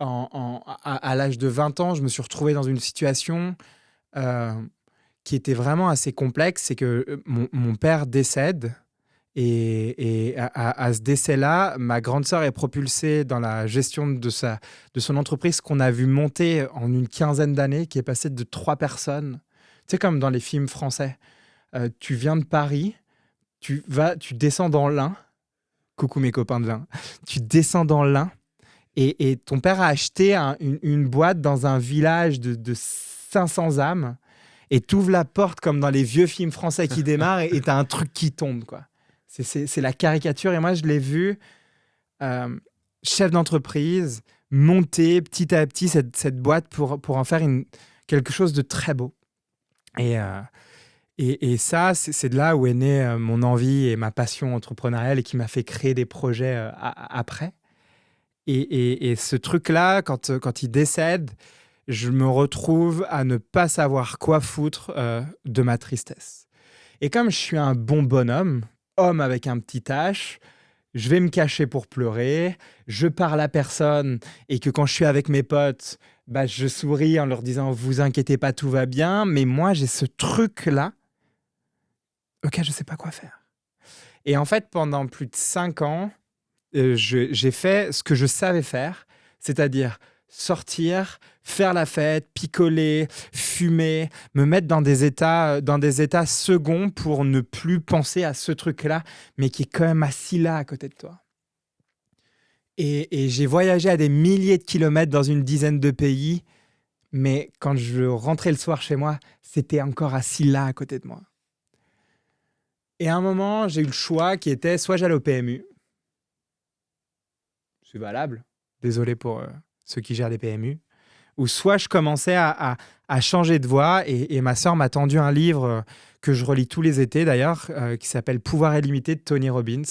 à l'âge de 20 ans, je me suis retrouvé dans une situation qui était vraiment assez complexe. C'est que mon père décède. Et à ce décès-là, ma grande sœur est propulsée dans la gestion de son entreprise qu'on a vu monter en une quinzaine d'années, qui est passée de 3 personnes. Tu sais, comme dans les films français. Tu viens de Paris, tu descends dans l'Ain. Coucou mes copains de l'Ain. Tu descends dans l'Ain et ton père a acheté une boîte dans un village de 500 âmes et tu ouvres la porte comme dans les vieux films français qui démarrent et tu as un truc qui tombe, quoi. C'est la caricature. Et moi, je l'ai vu, chef d'entreprise, monter petit à petit cette boîte pour en faire quelque chose de très beau. Et ça, c'est de là où est née mon envie et ma passion entrepreneuriale et qui m'a fait créer des projets après. Et ce truc-là, quand il décède, je me retrouve à ne pas savoir quoi foutre de ma tristesse. Et comme je suis un bon bonhomme, homme avec un petit H, je vais me cacher pour pleurer, je parle à personne et que quand je suis avec mes potes, je souris en leur disant « vous inquiétez pas, tout va bien », mais moi j'ai ce truc-là auquel je sais pas quoi faire. Et en fait, pendant plus de 5 ans, j'ai fait ce que je savais faire, c'est-à-dire sortir, faire la fête, picoler, fumer, me mettre dans des états seconds pour ne plus penser à ce truc-là, mais qui est quand même assis là à côté de toi. Et j'ai voyagé à des milliers de kilomètres dans une dizaine de pays, mais quand je rentrais le soir chez moi, c'était encore assis là à côté de moi. Et à un moment, j'ai eu le choix qui était soit j'allais au PMU, c'est valable, désolé pour ceux qui gèrent les PMU, ou soit je commençais à changer de voie et ma sœur m'a tendu un livre que je relis tous les étés d'ailleurs, qui s'appelle « Pouvoir illimité » de Tony Robbins,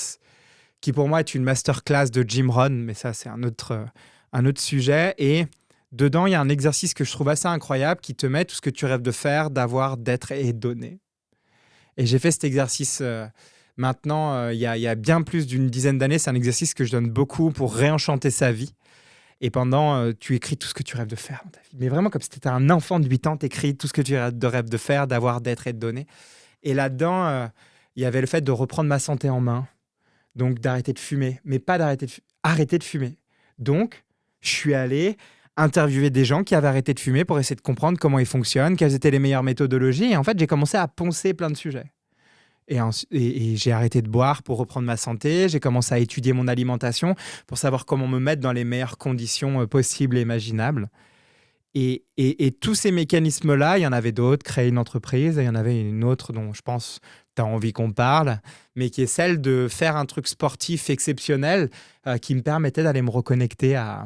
qui pour moi est une masterclass de Jim Rohn, mais ça c'est un autre sujet. Et dedans, il y a un exercice que je trouve assez incroyable qui te met tout ce que tu rêves de faire, d'avoir, d'être et de donner. Et j'ai fait cet exercice maintenant, il y a bien plus d'une dizaine d'années. C'est un exercice que je donne beaucoup pour réenchanter sa vie. Et pendant, tu écris tout ce que tu rêves de faire dans ta vie. Mais vraiment, comme si tu étais un enfant de 8 ans, tu écris tout ce que tu rêves de faire, d'avoir, d'être et de donner. Et là-dedans, il y avait le fait de reprendre ma santé en main. Donc, d'arrêter de fumer. Mais pas arrêter de fumer. Donc, je suis allé interviewé des gens qui avaient arrêté de fumer pour essayer de comprendre comment ils fonctionnent, quelles étaient les meilleures méthodologies. Et en fait, j'ai commencé à poncer plein de sujets. Et j'ai arrêté de boire pour reprendre ma santé. J'ai commencé à étudier mon alimentation pour savoir comment me mettre dans les meilleures conditions possibles et imaginables. Et tous ces mécanismes-là, il y en avait d'autres, créer une entreprise, et il y en avait une autre dont je pense tu as envie qu'on parle, mais qui est celle de faire un truc sportif exceptionnel qui me permettait d'aller me reconnecter à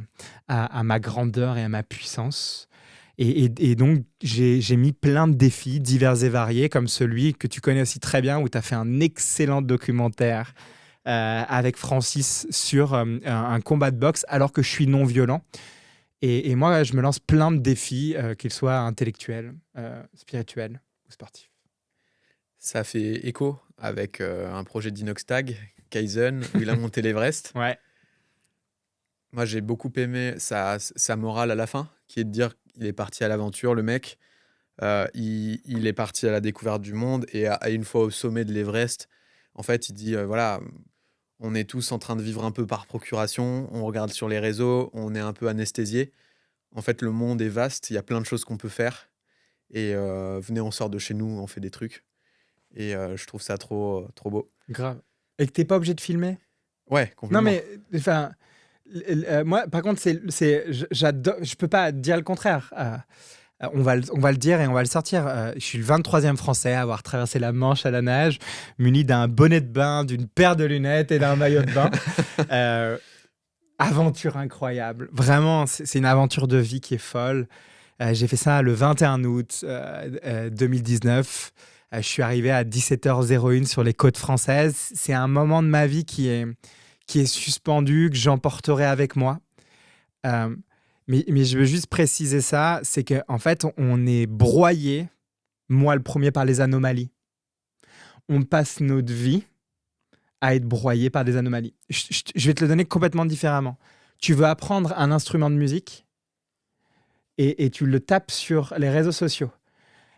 ma grandeur et à ma puissance. Et donc, j'ai mis plein de défis divers et variés, comme celui que tu connais aussi très bien, où tu as fait un excellent documentaire avec Francis sur un combat de boxe, alors que je suis non-violent. Et moi, je me lance plein de défis, qu'ils soient intellectuels, spirituels ou sportifs. Ça fait écho avec un projet d'Inoxtag, Kaizen, où il a monté l'Everest. Ouais. Moi, j'ai beaucoup aimé sa morale à la fin, qui est de dire qu'il est parti à l'aventure, le mec. Il est parti à la découverte du monde et une fois au sommet de l'Everest, en fait, il dit voilà, on est tous en train de vivre un peu par procuration, on regarde sur les réseaux, on est un peu anesthésié. En fait, le monde est vaste, il y a plein de choses qu'on peut faire. Et venez, on sort de chez nous, on fait des trucs. Et je trouve ça trop, trop beau. Grave. Et que t'es pas obligé de filmer. Ouais, Non, complètement. mais enfin, moi, par contre, j'adore. Je peux pas dire le contraire. On va le dire et on va le sortir. Je suis le 23e Français à avoir traversé la Manche à la nage, muni d'un bonnet de bain, d'une paire de lunettes et d'un maillot de bain. Aventure incroyable. Vraiment, c'est une aventure de vie qui est folle. J'ai fait ça le 21 août 2019. Je suis arrivé à 17h01 sur les côtes françaises. C'est un moment de ma vie qui est suspendu, que j'emporterai avec moi. Mais je veux juste préciser ça, c'est qu'en fait, on est broyé, moi le premier, par les anomalies. On passe notre vie à être broyé par des anomalies. Je vais te le donner complètement différemment. Tu veux apprendre un instrument de musique et tu le tapes sur les réseaux sociaux.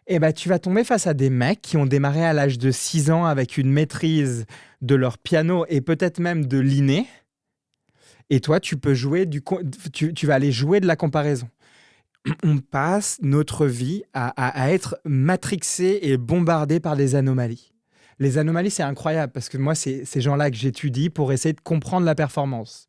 Et ben, tu vas tomber face à des mecs qui ont démarré à l'âge de 6 ans avec une maîtrise de leur piano et peut-être même de l'inné. Et toi, tu vas aller jouer de la comparaison. On passe notre vie à être matrixé et bombardé par des anomalies. Les anomalies, c'est incroyable parce que moi, c'est ces gens-là que j'étudie pour essayer de comprendre la performance.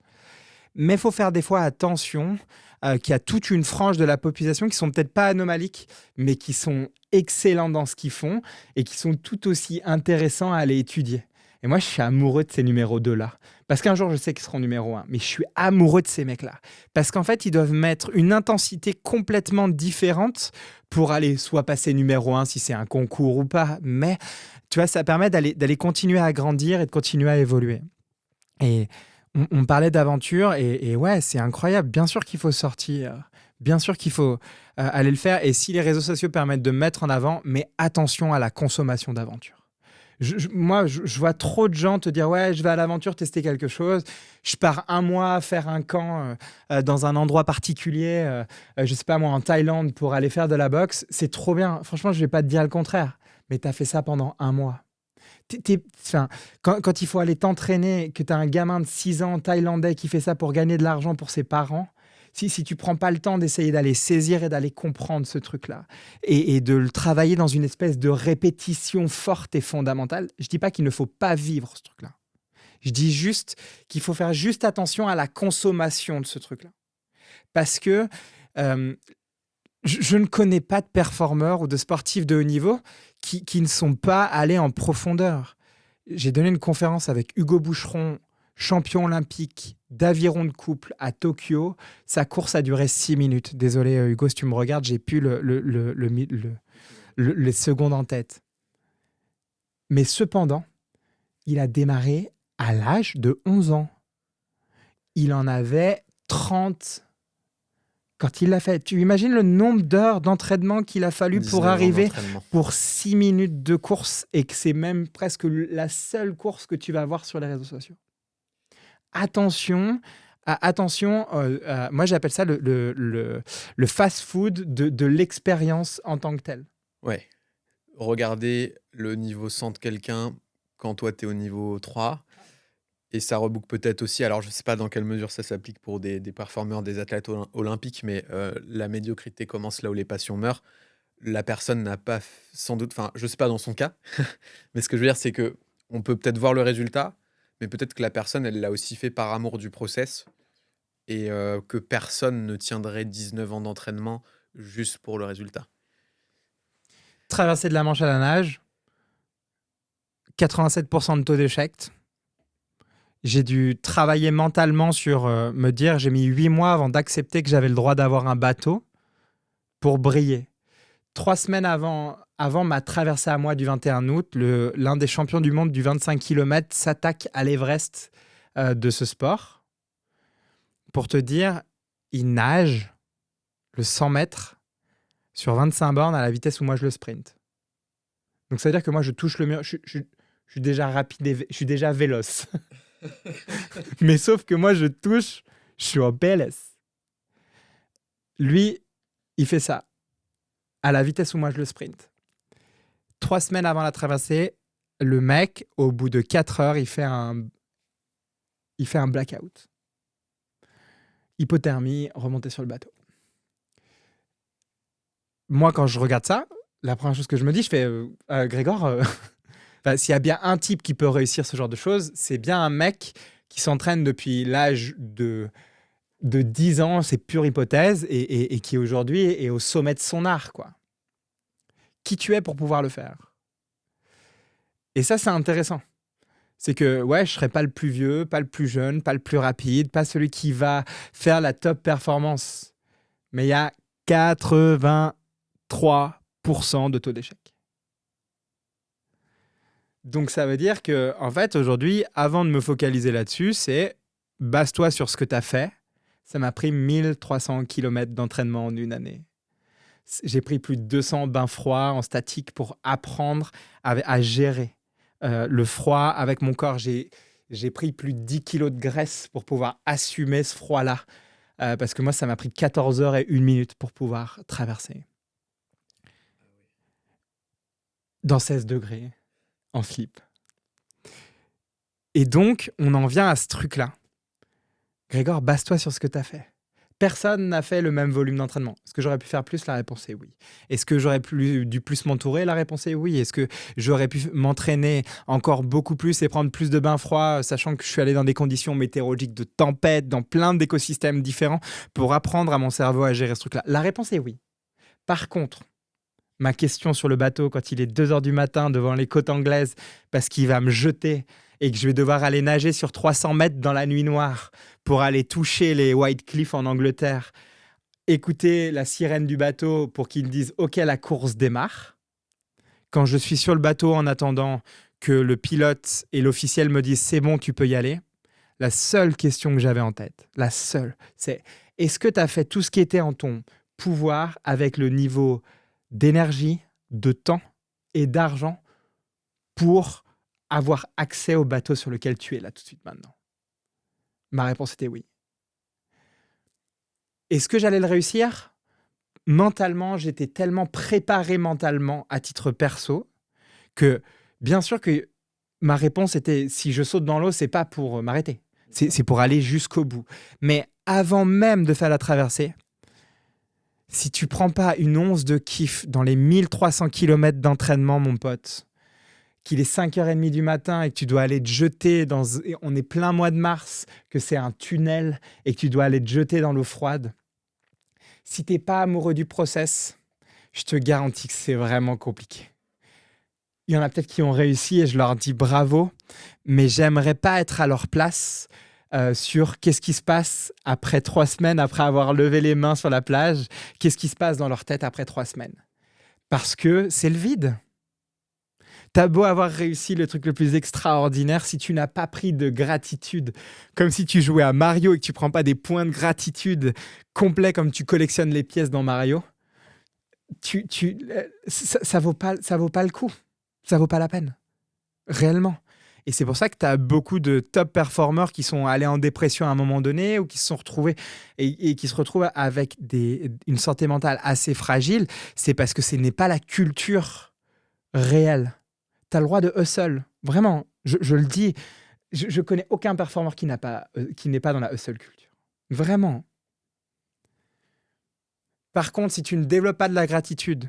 Mais il faut faire des fois attention qu'il y a toute une frange de la population qui sont peut-être pas anomaliques, mais qui sont excellents dans ce qu'ils font et qui sont tout aussi intéressants à aller étudier. Et moi, je suis amoureux de ces numéros 2-là. Parce qu'un jour, je sais qu'ils seront numéro 1. Mais je suis amoureux de ces mecs-là. Parce qu'en fait, ils doivent mettre une intensité complètement différente pour aller soit passer numéro 1 si c'est un concours ou pas. Mais tu vois, ça permet d'aller continuer à grandir et de continuer à évoluer. Et on parlait d'aventure et ouais, c'est incroyable. Bien sûr qu'il faut sortir. Bien sûr qu'il faut aller le faire. Et si les réseaux sociaux permettent de mettre en avant, mais attention à la consommation d'aventure. Moi, je vois trop de gens te dire ouais, je vais à l'aventure tester quelque chose. Je pars un mois faire un camp dans un endroit particulier, je sais pas moi, en Thaïlande pour aller faire de la boxe. C'est trop bien. Franchement, je vais pas te dire le contraire. Mais tu as fait ça pendant un mois. Quand il faut aller t'entraîner, que tu as un gamin de 6 ans thaïlandais qui fait ça pour gagner de l'argent pour ses parents, si tu prends pas le temps d'essayer d'aller saisir et d'aller comprendre ce truc-là et de le travailler dans une espèce de répétition forte et fondamentale, je dis pas qu'il ne faut pas vivre ce truc-là. Je dis juste qu'il faut faire juste attention à la consommation de ce truc-là. Parce que je ne connais pas de performeurs ou de sportifs de haut niveau qui ne sont pas allés en profondeur. J'ai donné une conférence avec Hugo Boucheron, champion olympique d'aviron de couple à Tokyo. Sa course a duré 6 minutes. Désolé Hugo, si tu me regardes, j'ai plus les secondes en tête. Mais cependant, il a démarré à l'âge de 11 ans. Il en avait 30 quand il l'a fait. Tu imagines le nombre d'heures d'entraînement qu'il a fallu pour arriver pour 6 minutes de course et que c'est même presque la seule course que tu vas voir sur les réseaux sociaux. Attention, moi j'appelle ça le fast-food de l'expérience en tant que telle. Ouais. Regarder le niveau 100 de quelqu'un quand toi, tu es au niveau 3. Et ça reboucle peut-être aussi, alors je ne sais pas dans quelle mesure ça s'applique pour des performeurs, des athlètes olympiques, mais la médiocrité commence là où les passions meurent. La personne n'a pas sans doute, enfin, je sais pas dans son cas, mais ce que je veux dire, c'est que on peut peut-être voir le résultat, mais peut-être que la personne, elle l'a aussi fait par amour du process et que personne ne tiendrait 19 ans d'entraînement juste pour le résultat. Traverser de la Manche à la nage, 87% de taux d'échec. J'ai dû travailler mentalement sur me dire, j'ai mis 8 mois avant d'accepter que j'avais le droit d'avoir un bateau pour briller. 3 semaines avant ma traversée à moi du 21 août, l'un des champions du monde du 25 km s'attaque à l'Everest de ce sport. Pour te dire, il nage le 100 mètres sur 25 bornes à la vitesse où moi je le sprint. Donc ça veut dire que moi je touche le mur, je suis déjà rapide, je suis déjà véloce. Mais sauf que moi je suis en PLS. Lui, il fait ça à la vitesse où moi je le sprint. 3 semaines avant la traversée, le mec, au bout de 4 heures, il fait un blackout. Hypothermie, remonter sur le bateau. Moi, quand je regarde ça, la première chose que je me dis, je fais Grégor, s'il y a bien un type qui peut réussir ce genre de choses, c'est bien un mec qui s'entraîne depuis l'âge de 10 ans, c'est pure hypothèse, et qui aujourd'hui est au sommet de son art, quoi. Qui tu es pour pouvoir le faire? Et ça, c'est intéressant. C'est que, ouais, je ne serai pas le plus vieux, pas le plus jeune, pas le plus rapide, pas celui qui va faire la top performance. Mais il y a 83% de taux d'échec. Donc ça veut dire que, en fait, aujourd'hui, avant de me focaliser là-dessus, c'est base-toi sur ce que tu as fait. Ça m'a pris 1300 km d'entraînement en une année. J'ai pris plus de 200 bains froids en statique pour apprendre à gérer le froid avec mon corps. J'ai pris plus de 10 kilos de graisse pour pouvoir assumer ce froid-là. Parce que moi, ça m'a pris 14 heures et 1 minute pour pouvoir traverser. Dans 16 degrés, en slip. Et donc, on en vient à ce truc-là. Grégor, base-toi sur ce que tu as fait. Personne n'a fait le même volume d'entraînement. Est-ce que j'aurais pu faire plus? La réponse est oui. Est-ce que j'aurais dû plus m'entourer? La réponse est oui. Est-ce que j'aurais pu m'entraîner encore beaucoup plus et prendre plus de bains froids, sachant que je suis allé dans des conditions météorologiques de tempête, dans plein d'écosystèmes différents, pour apprendre à mon cerveau à gérer ce truc-là? La réponse est oui. Par contre, ma question sur le bateau, quand il est 2 heures du matin devant les côtes anglaises, parce qu'il va me jeter et que je vais devoir aller nager sur 300 mètres dans la nuit noire pour aller toucher les White Cliffs en Angleterre, écouter la sirène du bateau pour qu'ils me disent « Ok, la course démarre ». Quand je suis sur le bateau en attendant que le pilote et l'officiel me disent « C'est bon, tu peux y aller », la seule question que j'avais en tête, la seule, c'est « Est-ce que tu as fait tout ce qui était en ton pouvoir avec le niveau d'énergie, de temps et d'argent pour avoir accès au bateau sur lequel tu es là tout de suite maintenant ?» Ma réponse était oui. Est-ce que j'allais le réussir? Mentalement, j'étais tellement préparé mentalement à titre perso que bien sûr que ma réponse était si je saute dans l'eau, c'est pas pour m'arrêter. C'est pour aller jusqu'au bout. Mais avant même de faire la traversée, si tu prends pas une once de kiff dans les 1300 km d'entraînement, mon pote, qu'il est 5h30 du matin et que tu dois aller te jeter on est plein mois de mars, que c'est un tunnel et que tu dois aller te jeter dans l'eau froide. Si t'es pas amoureux du process, je te garantis que c'est vraiment compliqué. Il y en a peut-être qui ont réussi et je leur dis bravo, mais j'aimerais pas être à leur place sur qu'est-ce qui se passe après 3 semaines, après avoir levé les mains sur la plage, qu'est-ce qui se passe dans leur tête après 3 semaines. Parce que c'est le vide. T'as beau avoir réussi le truc le plus extraordinaire, si tu n'as pas pris de gratitude, comme si tu jouais à Mario et que tu prends pas des points de gratitude complets comme tu collectionnes les pièces dans Mario, ça vaut pas le coup. Ça vaut pas la peine. Réellement. Et c'est pour ça que tu as beaucoup de top performers qui sont allés en dépression à un moment donné ou qui se sont retrouvés et qui se retrouvent avec une santé mentale assez fragile. C'est parce que ce n'est pas la culture réelle. Tu as le droit de hustle. Vraiment, je le dis. je connais aucun performeur qui n'est pas dans la hustle culture. Vraiment. Par contre, si tu ne développes pas de la gratitude,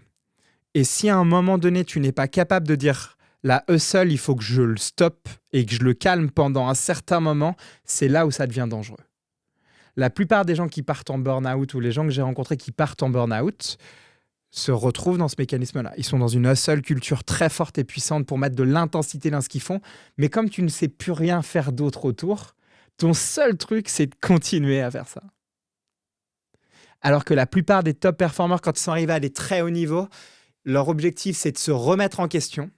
et si à un moment donné, tu n'es pas capable de dire la hustle, il faut que je le stoppe et que je le calme pendant un certain moment, c'est là où ça devient dangereux. La plupart des gens qui partent en burn-out ou les gens que j'ai rencontrés qui partent en burn-out se retrouvent dans ce mécanisme-là. Ils sont dans une hustle culture très forte et puissante pour mettre de l'intensité dans ce qu'ils font, mais comme tu ne sais plus rien faire d'autre autour, ton seul truc, c'est de continuer à faire ça. Alors que la plupart des top performers, quand ils sont arrivés à des très hauts niveaux, leur objectif, c'est de se remettre en question,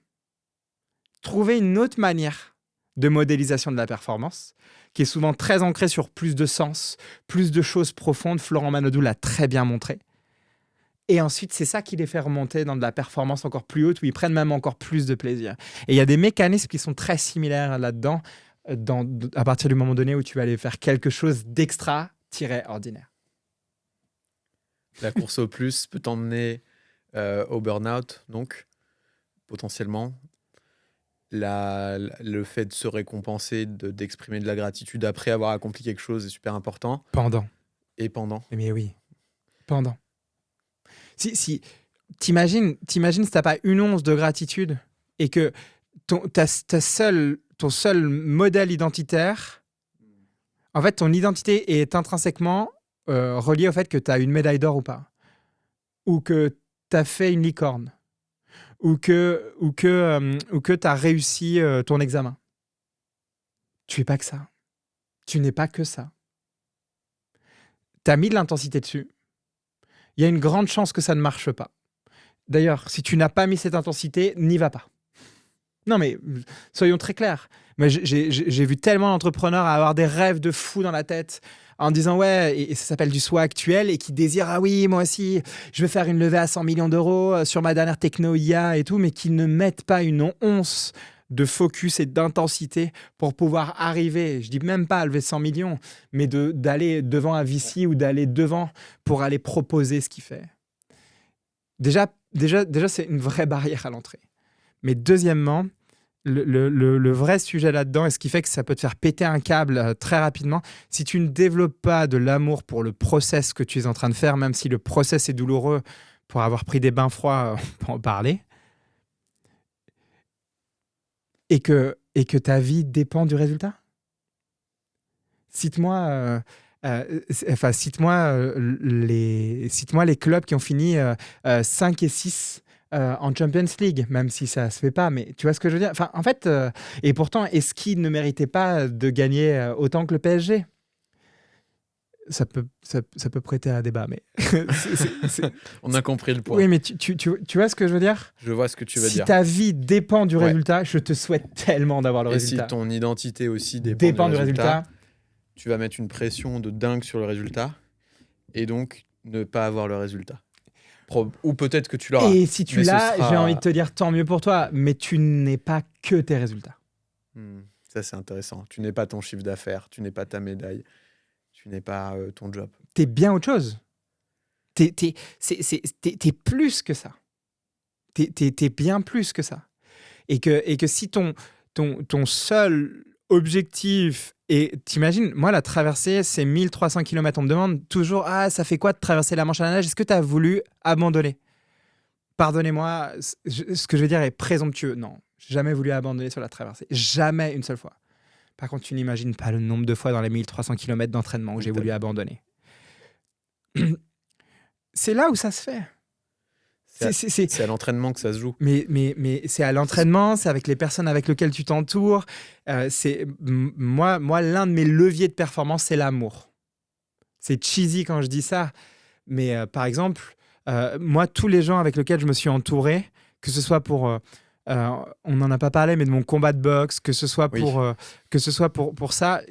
trouver une autre manière de modélisation de la performance, qui est souvent très ancrée sur plus de sens, plus de choses profondes. Florent Manodou l'a très bien montré. Et ensuite, c'est ça qui les fait remonter dans de la performance encore plus haute, où ils prennent même encore plus de plaisir. Et il y a des mécanismes qui sont très similaires là-dedans, à partir du moment donné où tu vas aller faire quelque chose d'extra-ordinaire. La course au plus peut t'emmener au burn-out, donc, potentiellement. Le fait de se récompenser, d'exprimer de la gratitude après avoir accompli quelque chose est super important. Pendant. Et pendant. Mais oui, pendant. Si t'imagines si t'as pas une once de gratitude et que ton seul modèle identitaire, en fait, ton identité est intrinsèquement reliée au fait que tu as une médaille d'or ou pas, ou que tu as fait une licorne, ou que tu as réussi ton examen. Tu n'es pas que ça. Tu n'es pas que ça. Tu as mis de l'intensité dessus. Il y a une grande chance que ça ne marche pas. D'ailleurs, si tu n'as pas mis cette intensité, n'y va pas. Non, mais soyons très clairs. Mais j'ai vu tellement d'entrepreneurs avoir des rêves de fou dans la tête en disant ouais, et ça s'appelle du soi actuel, et qui désirent ah oui, moi aussi, je veux faire une levée à 100 millions d'euros sur ma dernière techno IA et tout, mais qui ne mettent pas une once de focus et d'intensité pour pouvoir arriver, je dis même pas à lever 100 millions, mais d'aller devant un VC ou d'aller devant pour aller proposer ce qu'il fait. Déjà, c'est une vraie barrière à l'entrée. Mais deuxièmement, le vrai sujet là-dedans, et ce qui fait que ça peut te faire péter un câble très rapidement, si tu ne développes pas de l'amour pour le process que tu es en train de faire, même si le process est douloureux, pour avoir pris des bains froids, on peut en parler, et que ta vie dépend du résultat. Cite-moi les clubs qui ont fini 5 et 6 en Champions League, même si ça se fait pas, mais tu vois ce que je veux dire. Enfin, en fait, et pourtant, est-ce qu'ils ne méritaient pas de gagner autant que le PSG ? Ça peut prêter à débat, mais on a compris le point. Oui, mais tu vois ce que je veux dire ? Je vois ce que tu veux dire. Si ta vie dépend du résultat, je te souhaite tellement d'avoir le résultat. Et si ton identité aussi dépend du résultat, tu vas mettre une pression de dingue sur le résultat et donc ne pas avoir le résultat. Ou peut-être que tu l'auras. Et si tu l'as, j'ai envie de te dire tant mieux pour toi, mais tu n'es pas que tes résultats. Ça, c'est intéressant. Tu n'es pas ton chiffre d'affaires, tu n'es pas ta médaille, tu n'es pas ton job. T'es bien autre chose. T'es plus que ça. T'es bien plus que ça. Et que si ton seul objectif, et t'imagines, moi, la traversée, c'est 1300 km. On me demande toujours, ça fait quoi de traverser la Manche à la nage ? Est-ce que tu as voulu abandonner ? Pardonnez-moi, ce que je veux dire est présomptueux. Non, j'ai jamais voulu abandonner sur la traversée. Jamais une seule fois. Par contre, tu n'imagines pas le nombre de fois dans les 1300 km d'entraînement où j'ai voulu abandonner. C'est là où ça se fait. C'est à l'entraînement que ça se joue. Mais c'est à l'entraînement, c'est avec les personnes avec lesquelles tu t'entoures. Moi, l'un de mes leviers de performance, c'est l'amour. C'est cheesy quand je dis ça, mais par exemple, moi, tous les gens avec lesquels je me suis entouré, que ce soit pour... on n'en a pas parlé, mais de mon combat de boxe, que ce soit pour ça.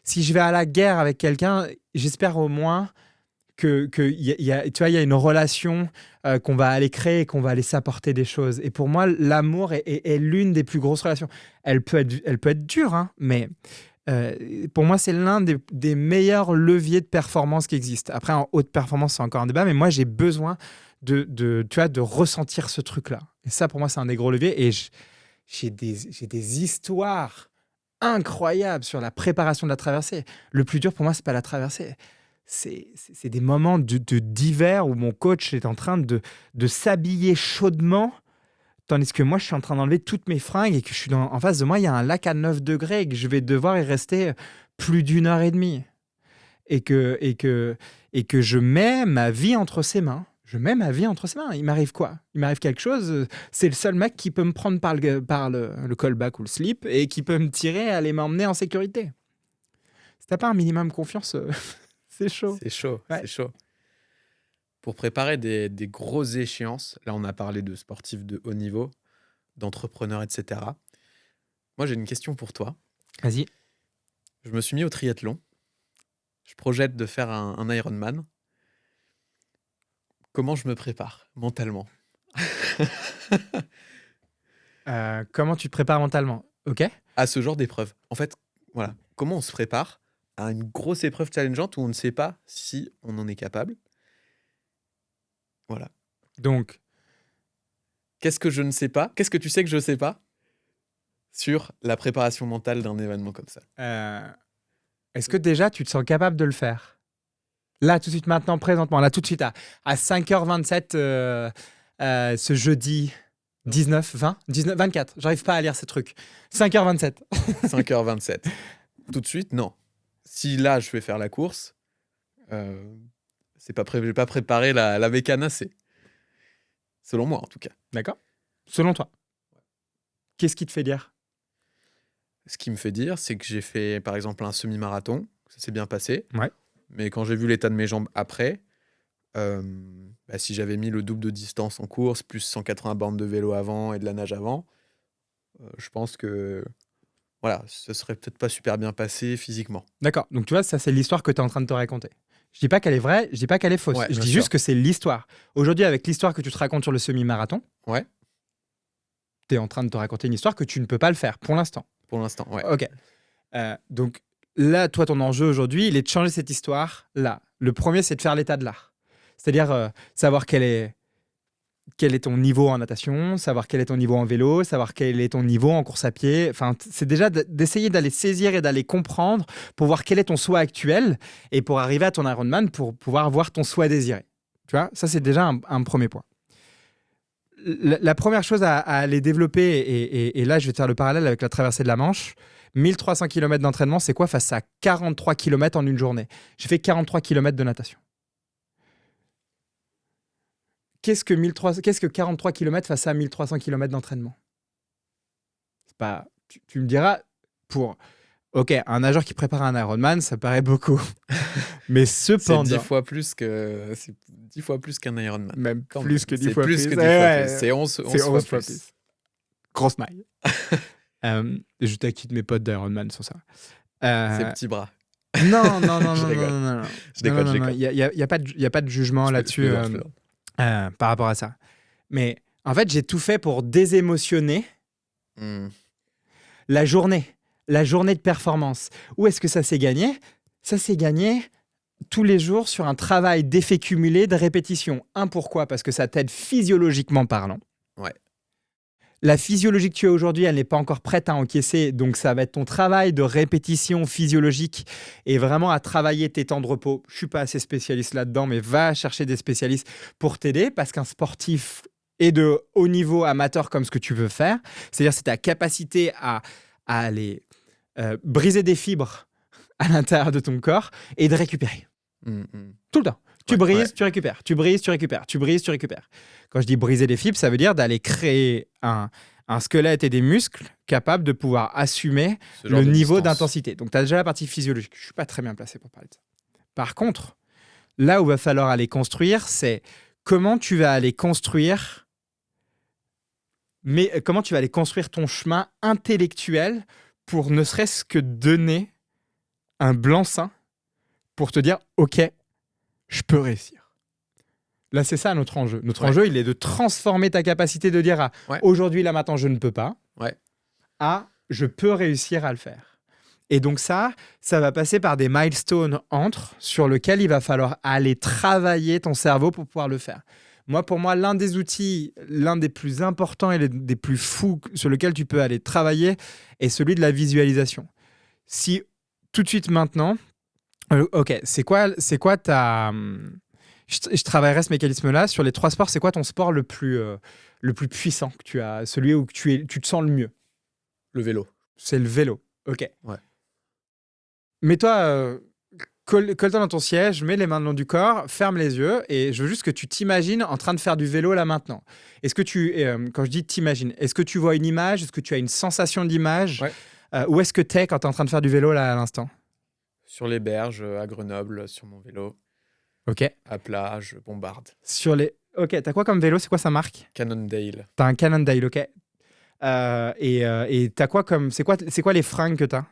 Si je vais à la guerre avec quelqu'un, j'espère au moins qu'il y a une relation qu'on va aller créer et qu'on va aller s'apporter des choses. Et pour moi, l'amour est l'une des plus grosses relations. Elle peut être dure, hein, mais pour moi, c'est l'un des meilleurs leviers de performance qui existent. Après, en haute performance, c'est encore un débat, mais moi, j'ai besoin de ressentir ce truc-là. Et ça, pour moi, c'est un des gros leviers. Et j'ai des histoires incroyables sur la préparation de la traversée. Le plus dur pour moi, c'est pas la traversée. C'est des moments d'hiver où mon coach est en train de s'habiller chaudement, tandis que moi, je suis en train d'enlever toutes mes fringues et que je suis en face de moi, il y a un lac à 9 degrés et que je vais devoir y rester plus d'1 heure et demie. Et que je mets ma vie entre ses mains. Je mets ma vie entre ses mains. Il m'arrive quoi? Il m'arrive quelque chose. C'est le seul mec qui peut me prendre par le callback ou le slip et qui peut me tirer et aller m'emmener en sécurité. Si t'as pas un minimum confiance, c'est chaud. C'est chaud, Ouais. c'est chaud. Pour préparer des grosses échéances, là on a parlé de sportifs de haut niveau, d'entrepreneurs, etc. Moi j'ai une question pour toi. Vas-y. Je me suis mis au triathlon. Je projette de faire un Ironman. Comment je me prépare mentalement? Comment tu te prépares mentalement? Ok. À ce genre d'épreuve. En fait, voilà. Comment on se prépare à une grosse épreuve challengeante où on ne sait pas si on en est capable? Voilà. Donc, Qu'est-ce que je ne sais pas? Qu'est-ce que tu sais que je ne sais pas sur la préparation mentale d'un événement comme ça? est-ce que déjà tu te sens capable de le faire? Là, tout de suite, maintenant, présentement, là, tout de suite, à 5h27, ce jeudi 19, 20, 19, 24. J'arrive pas à lire ces trucs. 5h27. 5h27. Tout de suite, non. Si là, je vais faire la course, je vais pas préparer la bécane assez. Selon moi, en tout cas. D'accord. Selon toi, qu'est-ce qui te fait dire? Ce qui me fait dire, c'est que j'ai fait, par exemple, un semi-marathon. Ça s'est bien passé. Ouais. Mais quand j'ai vu l'état de mes jambes après, si j'avais mis le double de distance en course, plus 180 bornes de vélo avant et de la nage avant, je pense que voilà, ce serait peut-être pas super bien passé physiquement. D'accord. Donc, tu vois, ça, c'est l'histoire que tu es en train de te raconter. Je dis pas qu'elle est vraie, je dis pas qu'elle est fausse. Ouais, Je bien dis sûr. juste que c'est l'histoire. Aujourd'hui, avec l'histoire que tu te racontes sur le semi-marathon, Ouais, tu es en train de te raconter une histoire que tu ne peux pas le faire pour l'instant. pour l'instant, ouais. Ok. Donc là, toi, ton enjeu aujourd'hui, il est de changer cette histoire-là. Le premier, c'est de faire l'état de l'art. C'est-à-dire savoir quel est ton niveau en natation, savoir quel est ton niveau en vélo, savoir quel est ton niveau en course à pied. Enfin, c'est déjà d'essayer d'aller saisir et d'aller comprendre pour voir quel est ton souhait actuel et pour arriver à ton Ironman pour pouvoir voir ton souhait désiré. Tu vois, ça, c'est déjà un premier point. La première chose à aller développer, et là, je vais te faire le parallèle avec la traversée de la Manche. 1300 km d'entraînement, c'est quoi face à 43 km en une journée? J'ai fait 43 km de natation. Qu'est-ce que 43 km face à 1300 km d'entraînement? C'est pas, tu me diras, un nageur qui prépare un Ironman, ça paraît beaucoup. Mais C'est cependant, 10 fois plus qu'un Ironman. même Quand plus même. que 10 C'est fois plus plus. que 10 Ouais, fois ouais, plus. C'est 11 c'est fois 11 fois plus. plus. Grosse maille. Je t'acquitte mes potes d'Ironman sur ça. Ses petits bras. Non. Je rigole. Non. Je déconne, je déconne. Il n'y a pas de jugement Je là-dessus plaisante. par rapport à ça. Mais en fait, j'ai tout fait pour désémotionner la journée de performance. Où est-ce que ça s'est gagné? Ça s'est gagné tous les jours sur un travail d'effet cumulé de répétition. Pourquoi? Parce que ça t'aide physiologiquement parlant. Ouais. La physiologie que tu as aujourd'hui, elle n'est pas encore prête à encaisser, donc ça va être ton travail de répétition physiologique et vraiment à travailler tes temps de repos. Je ne suis pas assez spécialiste là-dedans, mais va chercher des spécialistes pour t'aider parce qu'un sportif est de haut niveau amateur comme ce que tu veux faire, c'est-à-dire c'est ta capacité à aller briser des fibres à l'intérieur de ton corps et de récupérer. Tout le temps. Tu brises, tu récupères. Tu brises, tu récupères. Tu brises, tu récupères. Quand je dis briser des fibres, ça veut dire d'aller créer un squelette et des muscles capables de pouvoir assumer le niveau d'intensité. Donc, tu as déjà la partie physiologique. Je ne suis pas très bien placé pour parler de ça. Par contre, là où il va falloir aller construire, c'est comment tu vas aller construire ton chemin intellectuel pour ne serait-ce que donner un blanc-seing pour te dire « Ok, je peux réussir ». Là, c'est ça notre enjeu. Notre enjeu, il est de transformer ta capacité de dire aujourd'hui, là, maintenant, je ne peux pas, à je peux réussir à le faire. Et donc ça va passer par des milestones sur lesquels il va falloir aller travailler ton cerveau pour pouvoir le faire. Pour moi, l'un des outils, l'un des plus importants et des plus fous sur lequel tu peux aller travailler est celui de la visualisation. Si tout de suite maintenant, ok, c'est quoi ta... Je travaillerai ce mécanisme-là. Sur les 3 sports, c'est quoi ton sport le plus puissant que tu as, celui où tu te sens le mieux? Le vélo. C'est le vélo. Ok. Ouais. Mets-toi, colle-toi dans ton siège, mets les mains le long du corps, ferme les yeux et je veux juste que tu t'imagines en train de faire du vélo là maintenant. Est-ce que quand je dis t'imagines, est-ce que tu vois une image? Est-ce que tu as une sensation d'image? Ouais. Où est-ce que tu es quand tu es en train de faire du vélo là à l'instant? Sur les berges, à Grenoble, sur mon vélo. Ok. À plat, je bombarde. Ok, t'as quoi comme vélo? C'est quoi sa marque? Cannondale. T'as un Cannondale, ok. Et t'as quoi comme... C'est quoi les fringues que t'as?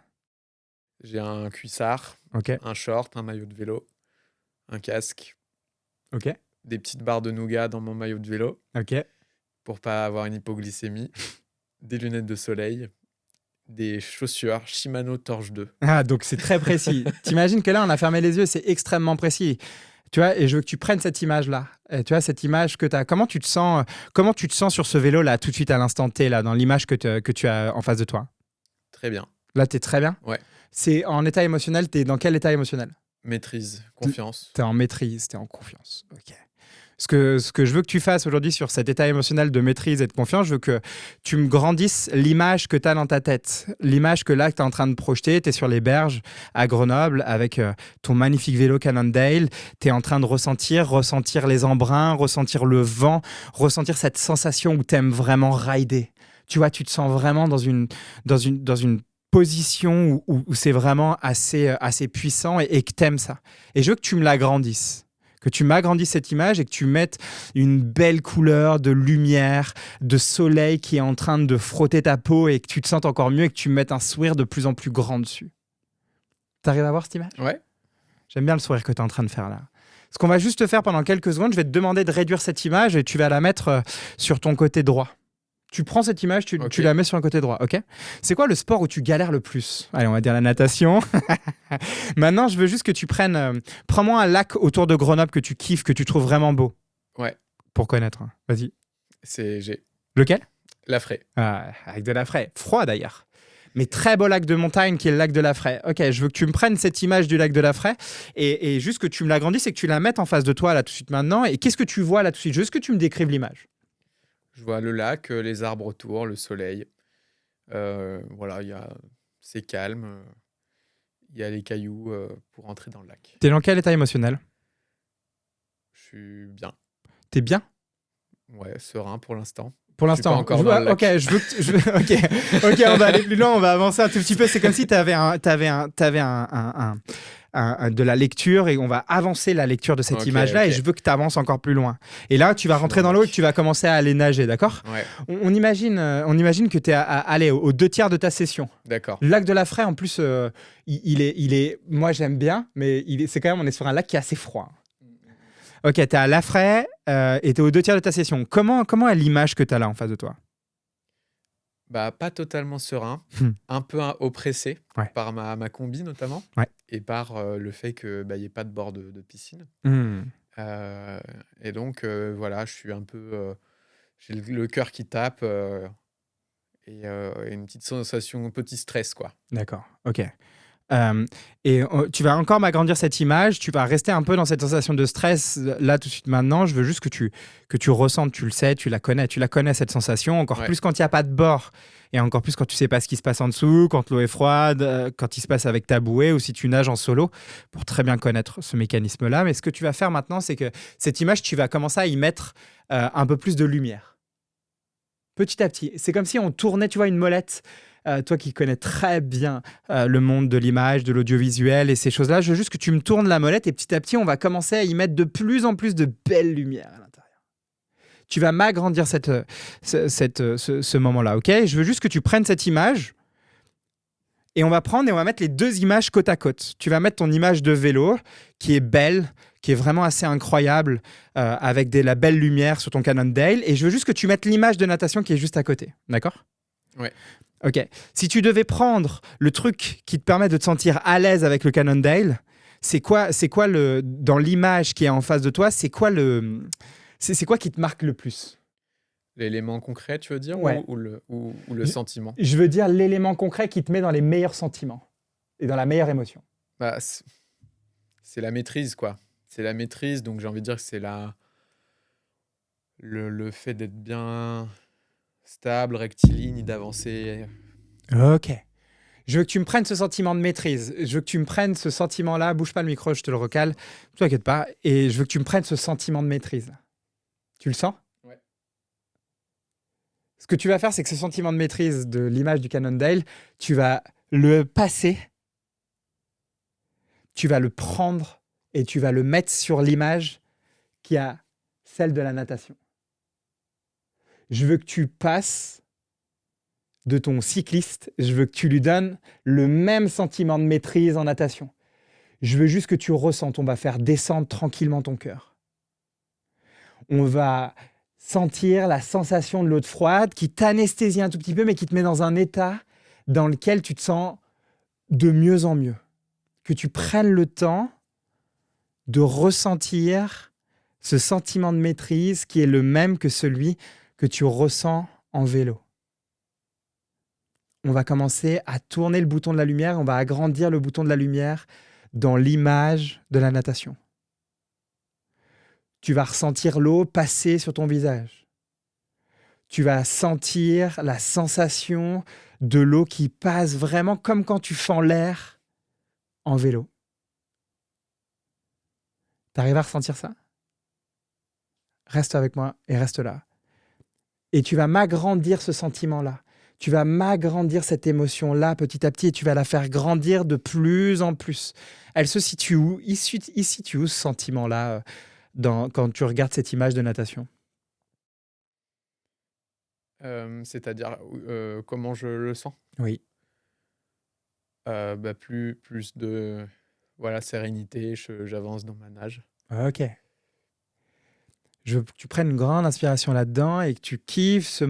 J'ai un cuissard, Ok. un short, un maillot de vélo, un casque, Ok. des petites barres de nougat dans mon maillot de vélo Ok. pour pas avoir une hypoglycémie, des lunettes de soleil, des chaussures Shimano Torch 2. Ah, donc c'est très précis. T'imagines que là, on a fermé les yeux, c'est extrêmement précis. Tu vois, et je veux que tu prennes cette image-là. Et tu vois, cette image que tu as. Comment tu te sens sur ce vélo-là, tout de suite à l'instant T, là, dans l'image que tu as en face de toi? Très bien. Là, tu es très bien? Ouais. C'est en état émotionnel, tu es dans quel état émotionnel? Maîtrise, confiance. Tu es en maîtrise, tu es en confiance. Ok. Ce que je veux que tu fasses aujourd'hui sur cet état émotionnel de maîtrise et de confiance, je veux que tu me grandisses l'image que tu as dans ta tête. L'image que là, tu es en train de projeter. Tu es sur les berges à Grenoble avec ton magnifique vélo Cannondale. Tu es en train de ressentir les embruns, ressentir le vent, ressentir cette sensation où tu aimes vraiment rider. Tu vois, tu te sens vraiment dans une position où c'est vraiment assez puissant et que tu aimes ça. Et je veux que tu me l'agrandisses. Que tu m'agrandisses cette image et que tu mettes une belle couleur de lumière, de soleil qui est en train de frotter ta peau et que tu te sentes encore mieux et que tu mettes un sourire de plus en plus grand dessus. T'arrives à voir cette image? Ouais. J'aime bien le sourire que tu es en train de faire là. Ce qu'on va juste faire pendant quelques secondes, je vais te demander de réduire cette image et tu vas la mettre sur ton côté droit. Tu prends cette image, tu la mets sur le côté droit, ok? C'est quoi le sport où tu galères le plus? Allez, on va dire la natation. Maintenant, je veux juste que tu prennes... prends-moi un lac autour de Grenoble que tu kiffes, que tu trouves vraiment beau. Ouais. Pour connaître. Hein. Vas-y. J'ai Lequel? La Fraye. Ah, avec de la Fraye. Froid d'ailleurs. Mais très beau lac de montagne qui est le lac de la Fraye. Ok, je veux que tu me prennes cette image du lac de la Fraye et juste que tu me l'agrandisses et que tu la mettes en face de toi là tout de suite maintenant. Et qu'est-ce que tu vois là tout de suite? Juste que tu me décrives l'image. Je vois le lac, les arbres autour, le soleil. Voilà, c'est calme. Il y a les cailloux pour entrer dans le lac. T'es dans quel état émotionnel? Je suis bien. T'es bien? Ouais, serein pour l'instant. Pour l'instant, je suis pas encore dans le lac. Ok, ok, on va aller plus loin, on va avancer un tout petit peu. C'est comme si tu avais de la lecture et on va avancer la lecture de cette image-là et je veux que tu avances encore plus loin. Et là, tu vas rentrer dans l'eau et que tu vas commencer à aller nager, d'accord? Ouais. On imagine que tu es aux 2 tiers de ta session. D'accord. Le lac de la Fraye, en plus, il est, moi j'aime bien, mais c'est quand même, on est sur un lac qui est assez froid. Ok, t'es à La Fraye et t'es aux 2 tiers de ta session. Comment est l'image que t'as là en face de toi? Bah, pas totalement serein, un peu oppressé par ma combi notamment, et par le fait qu'il n'y ait pas de bord de piscine. Et donc, voilà, je suis un peu... j'ai le cœur qui tape et une petite sensation, un petit stress, quoi. D'accord, ok. Tu vas encore m'agrandir cette image, tu vas rester un peu dans cette sensation de stress là tout de suite maintenant. Je veux juste que tu ressentes, tu le sais, tu la connais cette sensation, encore plus quand il n'y a pas de bord et encore plus quand tu sais pas ce qui se passe en dessous, quand l'eau est froide, quand il se passe avec ta bouée ou si tu nages en solo, pour très bien connaître ce mécanisme-là. Mais ce que tu vas faire maintenant, c'est que cette image, tu vas commencer à y mettre un peu plus de lumière. Petit à petit. C'est comme si on tournait, tu vois, une molette. Toi qui connais très bien le monde de l'image, de l'audiovisuel et ces choses-là, je veux juste que tu me tournes la molette et petit à petit, on va commencer à y mettre de plus en plus de belles lumières à l'intérieur. Tu vas m'agrandir ce moment-là, ok? Je veux juste que tu prennes cette image et on va mettre les 2 images côte à côte. Tu vas mettre ton image de vélo qui est belle, qui est vraiment assez incroyable, avec la belle lumière sur ton Cannondale et je veux juste que tu mettes l'image de natation qui est juste à côté, d'accord? Ouais. Ok. Si tu devais prendre le truc qui te permet de te sentir à l'aise avec le Cannondale, c'est quoi dans l'image qui est en face de toi, c'est quoi C'est quoi qui te marque le plus? L'élément concret, tu veux dire, Ouais. ou le Je sentiment? je veux dire l'élément concret qui te met dans les meilleurs sentiments et dans la meilleure émotion. Bah, c'est la maîtrise, quoi. C'est la maîtrise, donc j'ai envie de dire que c'est le fait d'être bien stable, rectiligne, d'avancer. OK. Je veux que tu me prennes ce sentiment de maîtrise. Je veux que tu me prennes ce sentiment-là. Bouge pas le micro, je te le recale. Ne t'inquiète pas. Et je veux que tu me prennes ce sentiment de maîtrise. Tu le sens? Ouais. Ce que tu vas faire, c'est que ce sentiment de maîtrise de l'image du Cannondale, tu vas le passer, tu vas le prendre et tu vas le mettre sur l'image qui a celle de la natation. Je veux que tu passes de ton cycliste, je veux que tu lui donnes le même sentiment de maîtrise en natation. Je veux juste que tu ressentes, on va faire descendre tranquillement ton cœur. On va sentir la sensation de l'eau froide qui t'anesthésie un tout petit peu, mais qui te met dans un état dans lequel tu te sens de mieux en mieux. Que tu prennes le temps de ressentir ce sentiment de maîtrise qui est le même que celui que tu ressens en vélo. On va commencer à tourner le bouton de la lumière, on va agrandir le bouton de la lumière dans l'image de la natation. Tu vas ressentir l'eau passer sur ton visage. Tu vas sentir la sensation de l'eau qui passe vraiment comme quand tu fends l'air en vélo. T'arrives à ressentir ça? Reste avec moi et reste là. Et tu vas m'agrandir ce sentiment-là. Tu vas m'agrandir cette émotion-là petit à petit et tu vas la faire grandir de plus en plus. Elle se situe où? Il se situe où ce sentiment-là quand tu regardes cette image de natation? C'est-à-dire, comment je le sens? Oui. Bah, plus de, voilà, sérénité, j'avance dans ma nage. Ok. Je veux que tu prennes une grande inspiration là-dedans et que tu kiffes ce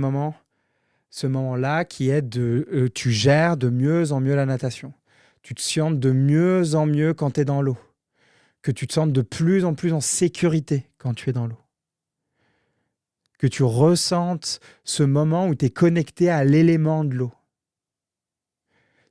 moment-là qui est tu gères de mieux en mieux la natation. Tu te sens de mieux en mieux quand tu es dans l'eau. Que tu te sentes de plus en plus en sécurité quand tu es dans l'eau. Que tu ressentes ce moment où tu es connecté à l'élément de l'eau.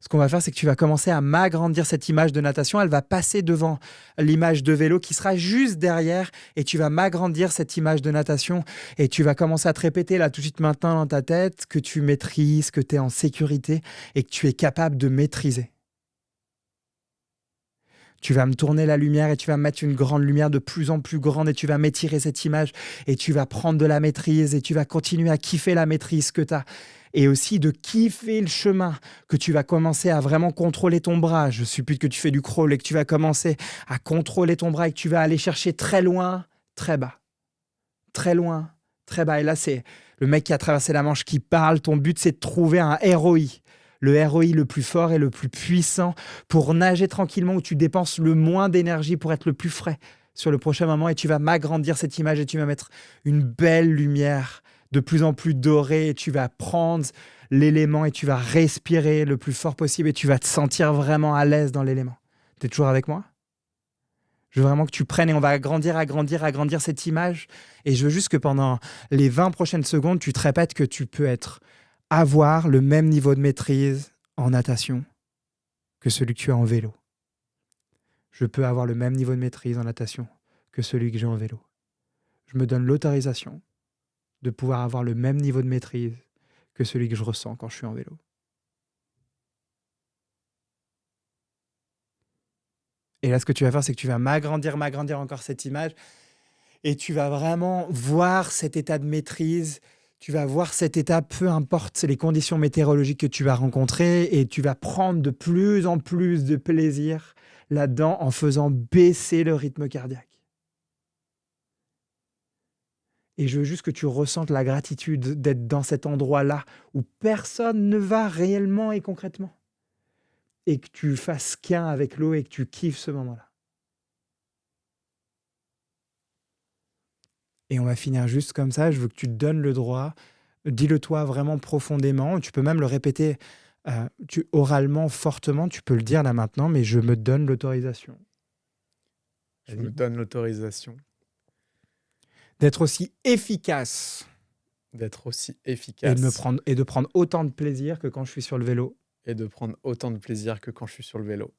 Ce qu'on va faire, c'est que tu vas commencer à m'agrandir cette image de natation. Elle va passer devant l'image de vélo qui sera juste derrière et tu vas m'agrandir cette image de natation et tu vas commencer à te répéter là tout de suite maintenant dans ta tête que tu maîtrises, que tu es en sécurité et que tu es capable de maîtriser. Tu vas me tourner la lumière et tu vas me mettre une grande lumière de plus en plus grande et tu vas m'étirer cette image et tu vas prendre de la maîtrise et tu vas continuer à kiffer la maîtrise que tu as et aussi de kiffer le chemin, que tu vas commencer à vraiment contrôler ton bras. Je suppose que tu fais du crawl et que tu vas commencer à contrôler ton bras et que tu vas aller chercher très loin, très bas. Très loin, très bas. Et là, c'est le mec qui a traversé la Manche qui parle. Ton but, c'est de trouver un ROI. Le ROI le plus fort et le plus puissant pour nager tranquillement où tu dépenses le moins d'énergie pour être le plus frais sur le prochain moment et tu vas m'agrandir cette image et tu vas mettre une belle lumière de plus en plus dorée et tu vas prendre l'élément et tu vas respirer le plus fort possible et tu vas te sentir vraiment à l'aise dans l'élément. Tu es toujours avec moi? Je veux vraiment que tu prennes et on va agrandir cette image et je veux juste que pendant les 20 prochaines secondes, tu te répètes que tu peux avoir le même niveau de maîtrise en natation que celui que tu as en vélo. Je peux avoir le même niveau de maîtrise en natation que celui que j'ai en vélo. Je me donne l'autorisation de pouvoir avoir le même niveau de maîtrise que celui que je ressens quand je suis en vélo. Et là, ce que tu vas faire, c'est que tu vas m'agrandir encore cette image et tu vas vraiment voir cet état de maîtrise. Tu vas voir cet état, peu importe les conditions météorologiques que tu vas rencontrer, et tu vas prendre de plus en plus de plaisir là-dedans en faisant baisser le rythme cardiaque. Et je veux juste que tu ressentes la gratitude d'être dans cet endroit-là où personne ne va réellement et concrètement. Et que tu fasses qu'un avec l'eau et que tu kiffes ce moment-là. Et on va finir juste comme ça. Je veux que tu te donnes le droit. Dis-le toi vraiment profondément. Tu peux même le répéter oralement, fortement. Tu peux le dire là maintenant, mais je me donne l'autorisation. Je me donne l'autorisation d'être aussi efficace D'être aussi et efficace de prendre autant de plaisir que quand je suis sur le vélo. et de prendre autant de plaisir que quand je suis sur le vélo.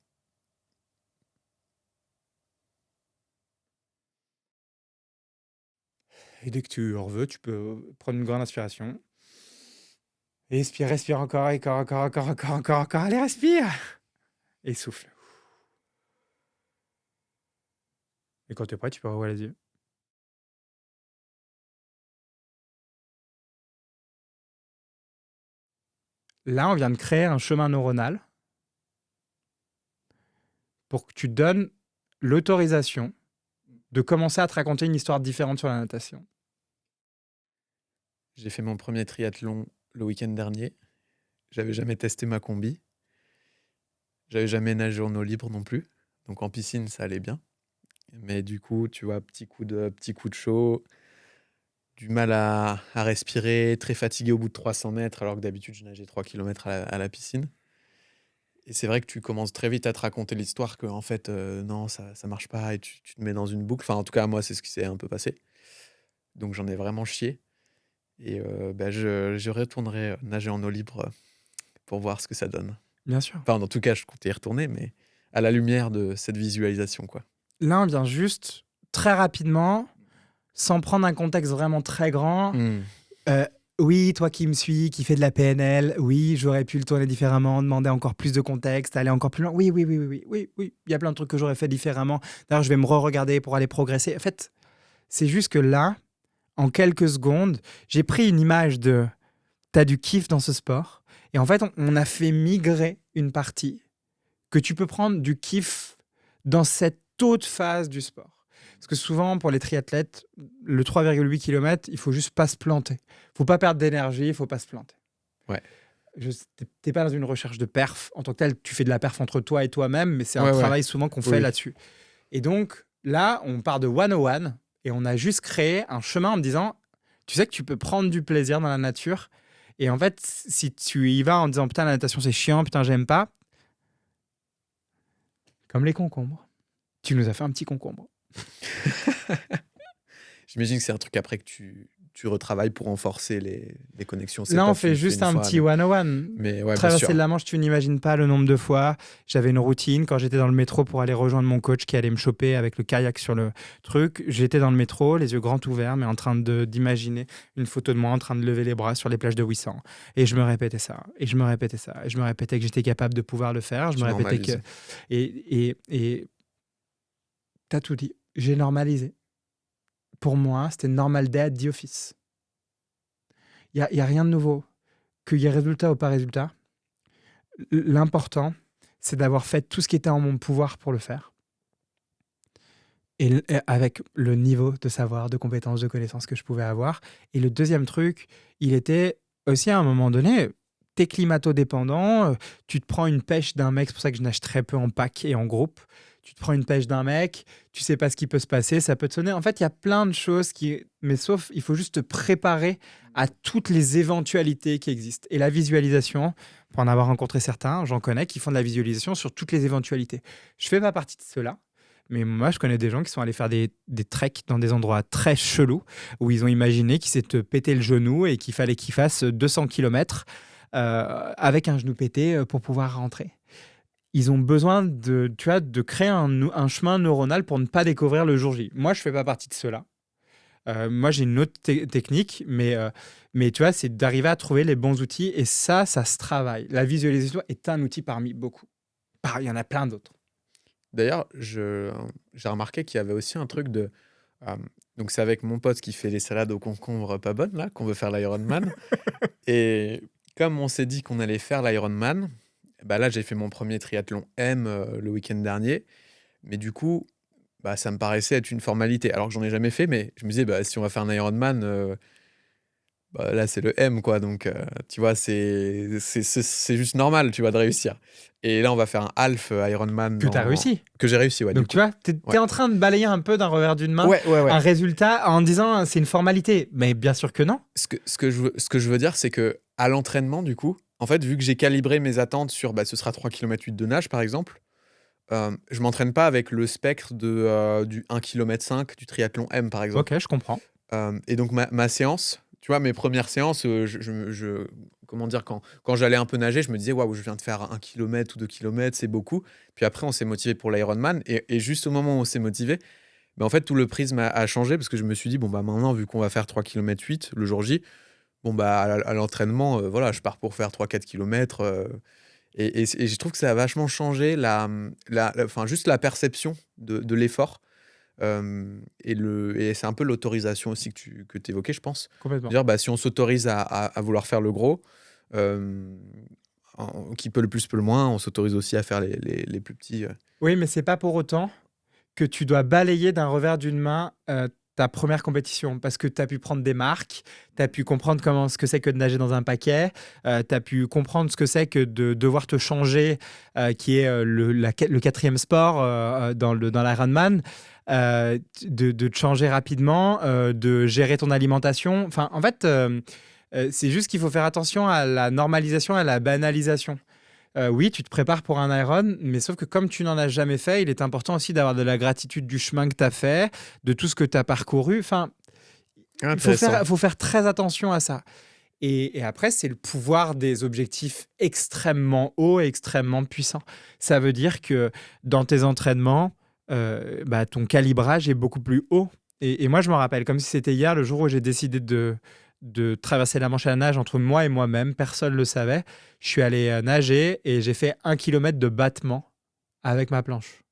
Et dès que tu en veux, tu peux prendre une grande inspiration. Et respire encore, encore. Allez, respire. Et souffle. Et quand tu es prêt, tu peux rouvrir les yeux. Là, on vient de créer un chemin neuronal pour que tu donnes l'autorisation de commencer à te raconter une histoire différente sur la natation. J'ai fait mon premier triathlon le week-end dernier. J'avais jamais testé ma combi. J'avais jamais nagé en eau libre non plus. Donc en piscine, ça allait bien. Mais du coup, tu vois, petit coup de chaud, du mal à respirer, très fatigué au bout de 300 mètres, alors que d'habitude, je nageais 3 km à la piscine. Et c'est vrai que tu commences très vite à te raconter l'histoire que, en fait, non, ça marche pas et tu te mets dans une boucle. Enfin, en tout cas, moi, c'est ce qui s'est un peu passé. Donc j'en ai vraiment chié. Et bah, je retournerai nager en eau libre pour voir ce que ça donne. Bien sûr. Enfin, en tout cas, je comptais y retourner, mais à la lumière de cette visualisation, quoi. Là, on vient juste très rapidement, sans prendre un contexte vraiment très grand. Euh, oui, toi qui me suis, qui fais de la PNL, oui, j'aurais pu le tourner différemment, demander encore plus de contexte, aller encore plus loin. Oui. Il y a plein de trucs que j'aurais fait différemment. D'ailleurs, je vais me re-regarder pour aller progresser. En fait, c'est juste que là, en quelques secondes, j'ai pris une image de t'as du kiff dans ce sport. Et en fait, on a fait migrer une partie que tu peux prendre du kiff dans cette autre phase du sport. Parce que souvent, pour les triathlètes, le 3,8 km, il faut juste pas se planter. Il faut pas perdre d'énergie, il faut pas se planter. Ouais. T'es pas dans une recherche de perf. En tant que tel, tu fais de la perf entre toi et toi-même, mais c'est un Ouais. travail souvent qu'on fait Oui. là-dessus. Et donc, là, on part de 101 et on a juste créé un chemin en me disant, tu sais que tu peux prendre du plaisir dans la nature. Et en fait, si tu y vas en disant, putain, la natation, c'est chiant, putain, j'aime pas, comme les concombres. Tu nous as fait un petit concombre. J'imagine que c'est un truc après que tu retravailles pour renforcer les connexions. C'est Là, pas on fait fait juste une un fois, petit 101. mais ouais, bien Traverser sûr. la Manche, tu n'imagines pas le nombre de fois. J'avais une routine quand j'étais dans le métro pour aller rejoindre mon coach qui allait me choper avec le kayak sur le truc. J'étais dans le métro, les yeux grands ouverts, mais en train d'imaginer une photo de moi en train de lever les bras sur les plages de Ouessant. Et je me répétais ça. Et je me répétais que j'étais capable de pouvoir le faire. Je Tu me répétais que... normalises. Et t'as tout dit. J'ai normalisé. Pour moi, c'était normal d'être the office. Il y a rien de nouveau. Qu'il y ait résultat ou pas résultat, l'important, c'est d'avoir fait tout ce qui était en mon pouvoir pour le faire. Et avec le niveau de savoir, de compétences, de connaissances que je pouvais avoir. Et le deuxième truc, il était aussi à un moment donné, t'es climato-dépendant, tu te prends une pêche d'un mec, c'est pour ça que je nage très peu en pack et en groupe. Tu te prends une pêche d'un mec, tu sais pas ce qui peut se passer, ça peut te sonner. En fait, il y a plein de choses mais sauf, il faut juste te préparer à toutes les éventualités qui existent. Et la visualisation, pour en avoir rencontré certains, j'en connais, qui font de la visualisation sur toutes les éventualités. Je fais pas partie de ceux-là. Mais moi, je connais des gens qui sont allés faire des treks dans des endroits très chelous, où ils ont imaginé qu'ils s'étaient pété le genou et qu'il fallait qu'ils fassent 200 km avec un genou pété pour pouvoir rentrer. Ils ont besoin de créer un chemin neuronal pour ne pas découvrir le jour J. Moi, je ne fais pas partie de ceux-là. Moi, j'ai une autre technique, mais tu vois, c'est d'arriver à trouver les bons outils. Et ça se travaille. La visualisation est un outil parmi beaucoup. Il y en a plein d'autres. D'ailleurs, j'ai remarqué qu'il y avait aussi un truc de... donc c'est avec mon pote qui fait les salades aux concombres pas bonnes, là, qu'on veut faire l'Ironman. Et comme on s'est dit qu'on allait faire l'Ironman, bah là, j'ai fait mon premier triathlon M le week-end dernier. Mais du coup, bah, ça me paraissait être une formalité. Alors que j'en ai jamais fait, mais je me disais, bah, si on va faire un Ironman, bah, là, c'est le M, quoi. Donc, tu vois, c'est juste normal, tu vois, de réussir. Et là, on va faire un half Ironman. Que tu as réussi. Que j'ai réussi, ouais. Donc, tu vois, tu es en train de balayer un peu d'un revers d'une main un résultat en disant c'est une formalité. Mais bien sûr que non. Ce que je veux dire, c'est que à l'entraînement, du coup, en fait, vu que j'ai calibré mes attentes sur bah, ce sera 3,8 km de nage, par exemple, je m'entraîne pas avec le spectre du 1,5 km du triathlon M, par exemple. Ok, je comprends. Et donc ma séance, tu vois, mes premières séances, comment dire? Quand j'allais un peu nager, je me disais: «Waouh, je viens de faire 1 kilomètre ou 2 kilomètres, c'est beaucoup». Puis après, on s'est motivé pour l'Ironman et juste au moment où on s'est motivé, en fait, tout le prisme a changé parce que je me suis dit: «Bon, bah, maintenant, vu qu'on va faire 3,8 km le jour J, bon, bah, à l'entraînement, voilà, je pars pour faire 3 4 km», et je trouve que ça a vachement changé enfin, juste la perception de l'effort. Et c'est un peu l'autorisation aussi que tu évoquais, je pense. Complètement. Dire, bah, si on s'autorise à vouloir faire le gros, hem, qui peut le plus, peut le moins, on s'autorise aussi à faire les plus petits. Oui, mais c'est pas pour autant que tu dois balayer d'un revers d'une main ta première compétition parce que tu as pu prendre des marques, tu as pu comprendre ce que c'est que de nager dans un paquet, tu as pu comprendre ce que c'est que de devoir te changer, qui est le quatrième sport dans l'Ironman, de te changer rapidement, de gérer ton alimentation. Enfin, en fait, c'est juste qu'il faut faire attention à la normalisation, à la banalisation. Oui, tu te prépares pour un Iron, mais sauf que comme tu n'en as jamais fait, il est important aussi d'avoir de la gratitude du chemin que tu as fait, de tout ce que tu as parcouru. Enfin, Intéressant. faut faire très attention à ça. Et après, c'est le pouvoir des objectifs extrêmement hauts et extrêmement puissants. Ça veut dire que dans tes entraînements, bah, ton calibrage est beaucoup plus haut. Et moi, je me rappelle, comme si c'était hier, le jour où j'ai décidé de traverser la Manche à la nage entre moi et moi-même. Personne ne le savait. Je suis allé nager et j'ai fait 1 kilomètre de battement avec ma planche.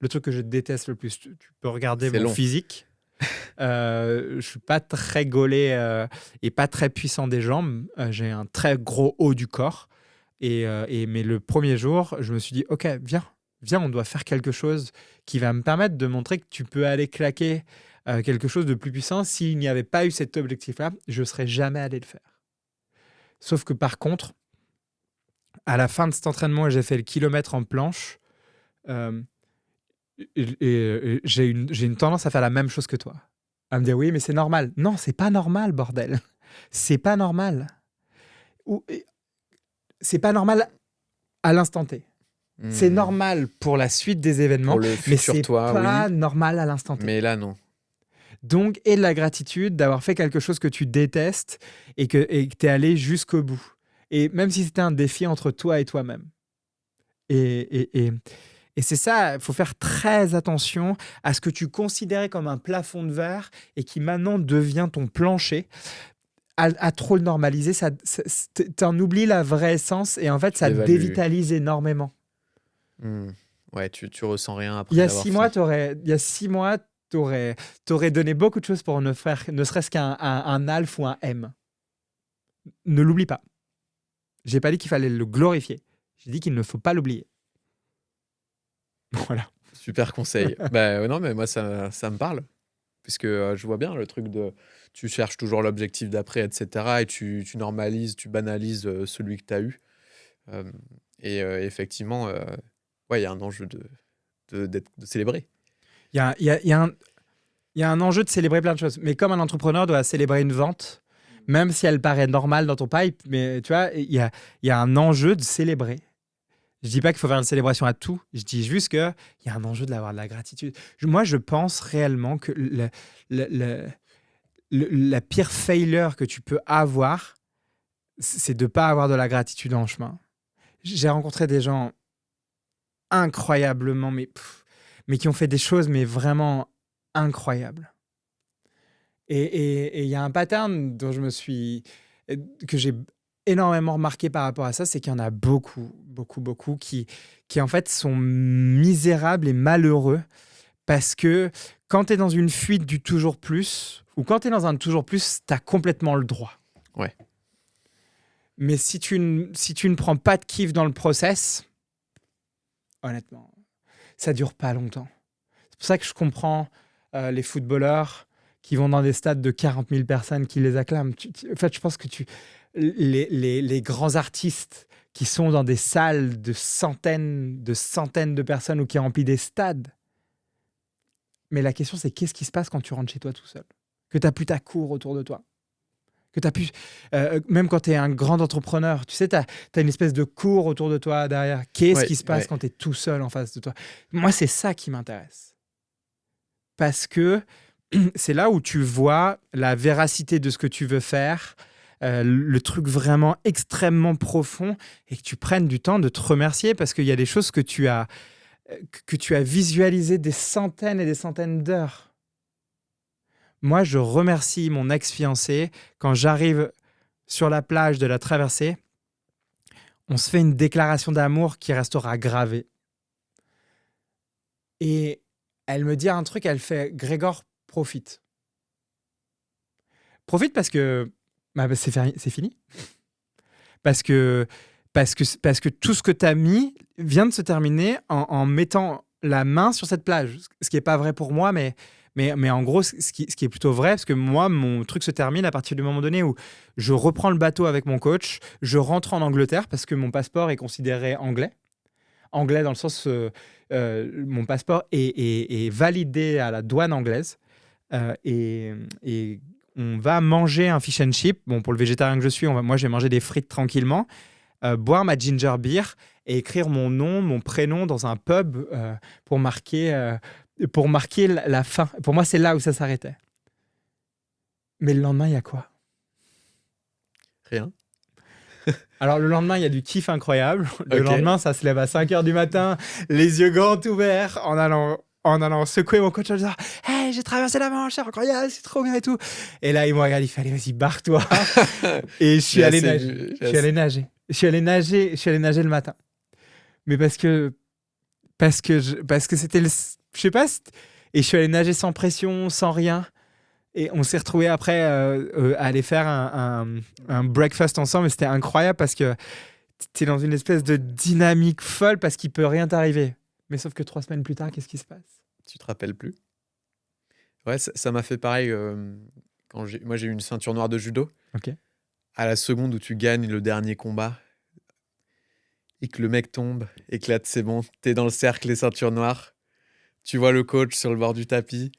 Le truc que je déteste le plus. Tu peux regarder C'est mon long. physique. Je suis pas très gaulé et pas très puissant des jambes. J'ai un très gros haut du corps. Mais le premier jour, je me suis dit, OK, viens, on doit faire quelque chose qui va me permettre de montrer que tu peux aller claquer quelque chose de plus puissant. S'il n'y avait pas eu cet objectif-là, je ne serais jamais allé le faire. Sauf que par contre, à la fin de cet entraînement, j'ai fait le kilomètre en planche. euh, j'ai une tendance à faire la même chose que toi. À me dire, oui, mais c'est normal. Non, c'est pas normal, bordel. C'est pas normal. C'est pas normal à l'instant T. C'est Mmh. normal pour la suite des Pour événements, le mais futur c'est toi, pas oui, normal à l'instant T. mais là, non. Donc, et de la gratitude d'avoir fait quelque chose que tu détestes et que tu es allé jusqu'au bout. Et même si c'était un défi entre toi et toi-même. Et c'est ça, il faut faire très attention à ce que tu considérais comme un plafond de verre et qui maintenant devient ton plancher. À trop le normaliser, t'en oublies la vraie essence et en fait, Tu ça te l'évalues. dévitalise énormément. Mmh. Ouais, tu ressens rien Il y après a l'avoir 6 mois, fait. t'aurais donné beaucoup de choses pour ne faire ne serait-ce qu'un alpha ou un M. Ne l'oublie pas. J'ai pas dit qu'il fallait le glorifier. J'ai dit qu'il ne faut pas l'oublier. Voilà. Super conseil. Bah, non, mais moi, ça me parle puisque, je vois bien le truc de tu cherches toujours l'objectif d'après et cetera et tu normalises, tu banalises, celui que tu as eu. Hem Effectivement, ouais, il y a un enjeu de célébrer. Il y a, il y a- il y a un, il y a un enjeu de célébrer plein de choses. Mais comme un entrepreneur doit célébrer une vente, même si elle paraît normale dans ton pipe, mais tu vois, il y a un enjeu de célébrer. Je dis pas qu'il faut faire une célébration à tout. Je dis juste qu'il y a un enjeu d'avoir de la gratitude. Moi, je pense réellement que le- le- la pire failure que tu peux avoir, c'est de ne pas avoir de la gratitude en chemin. J'ai rencontré des gens incroyablement, mais qui ont fait des choses, mais vraiment incroyables. Et il y a un pattern que j'ai énormément remarqué par rapport à ça, c'est qu'il y en a beaucoup, beaucoup, beaucoup qui en fait sont misérables et malheureux parce que quand tu es dans une fuite du toujours plus, ou quand tu es dans un toujours plus, tu as complètement le droit. Ouais. Mais si tu ne prends pas de kiff dans le process, honnêtement, ça dure pas longtemps. C'est pour ça que je comprends les footballeurs qui vont dans des stades de 40 000 personnes qui les acclament. En fait, je pense que les grands artistes qui sont dans des salles de centaines de personnes ou qui remplissent des stades. Mais la question, c'est qu'est-ce qui se passe quand tu rentres chez toi tout seul? Que tu n'as plus ta cour autour de toi. Que tu pu, même quand tu es un grand entrepreneur, tu sais, tu as une espèce de cour autour de toi derrière. Qu'est-ce Ouais, qui se passe ouais. quand tu es tout seul en face de toi? Moi, c'est ça qui m'intéresse. Parce que c'est là où tu vois la véracité de ce que tu veux faire, le truc vraiment extrêmement profond, et que tu prennes du temps de te remercier parce qu'il y a des choses que tu as visualisées des centaines et des centaines d'heures. Moi, je remercie mon ex-fiancé quand j'arrive sur la plage de la traversée. On se fait une déclaration d'amour qui restera gravée. Et elle me dit un truc, elle fait: Grégor, profite. Profite parce que c'est fini. Parce que, parce que tout ce que tu as mis vient de se terminer en mettant la main sur cette plage. Ce qui n'est pas vrai pour moi, mais en gros, ce qui est plutôt vrai, parce que moi, mon truc se termine à partir du moment donné où je reprends le bateau avec mon coach, je rentre en Angleterre parce que mon passeport est considéré anglais. Anglais dans le sens, mon passeport est validé à la douane anglaise. Et on va manger un fish and chip. Bon, pour le végétarien que je suis, moi, je vais manger des frites tranquillement, boire ma ginger beer et écrire mon nom, mon prénom dans un pub pour marquer la fin. Pour moi, c'est là où ça s'arrêtait. Mais le lendemain, il y a quoi? Rien. Alors, le lendemain, il y a du kiff incroyable. Le Ok. lendemain, ça se lève à 5 h du matin, les yeux grands ouverts, en allant secouer mon coach en disant: Hey, j'ai traversé la Manche, c'est incroyable, c'est trop bien et tout. Et là, il me regarde, il fait: Allez, vas-y, barre-toi. Et je suis J'ai allé assez nager. vu. Je suis allé nager. Je suis allé nager le matin. Mais parce que c'était le. Je sais pas. Et je suis allé nager sans pression, sans rien. Et on s'est retrouvés après à aller faire un breakfast ensemble. Et c'était incroyable parce que tu es dans une espèce de dynamique folle parce qu'il peut rien t'arriver. Mais sauf que 3 semaines plus tard, qu'est-ce qui se passe? Tu te rappelles plus? Ouais, ça m'a fait pareil quand moi j'ai eu une ceinture noire de judo. Ok. À la seconde où tu gagnes le dernier combat et que le mec tombe et que là c'est bon, t'es dans le cercle, les ceintures noires. Tu vois le coach sur le bord du tapis,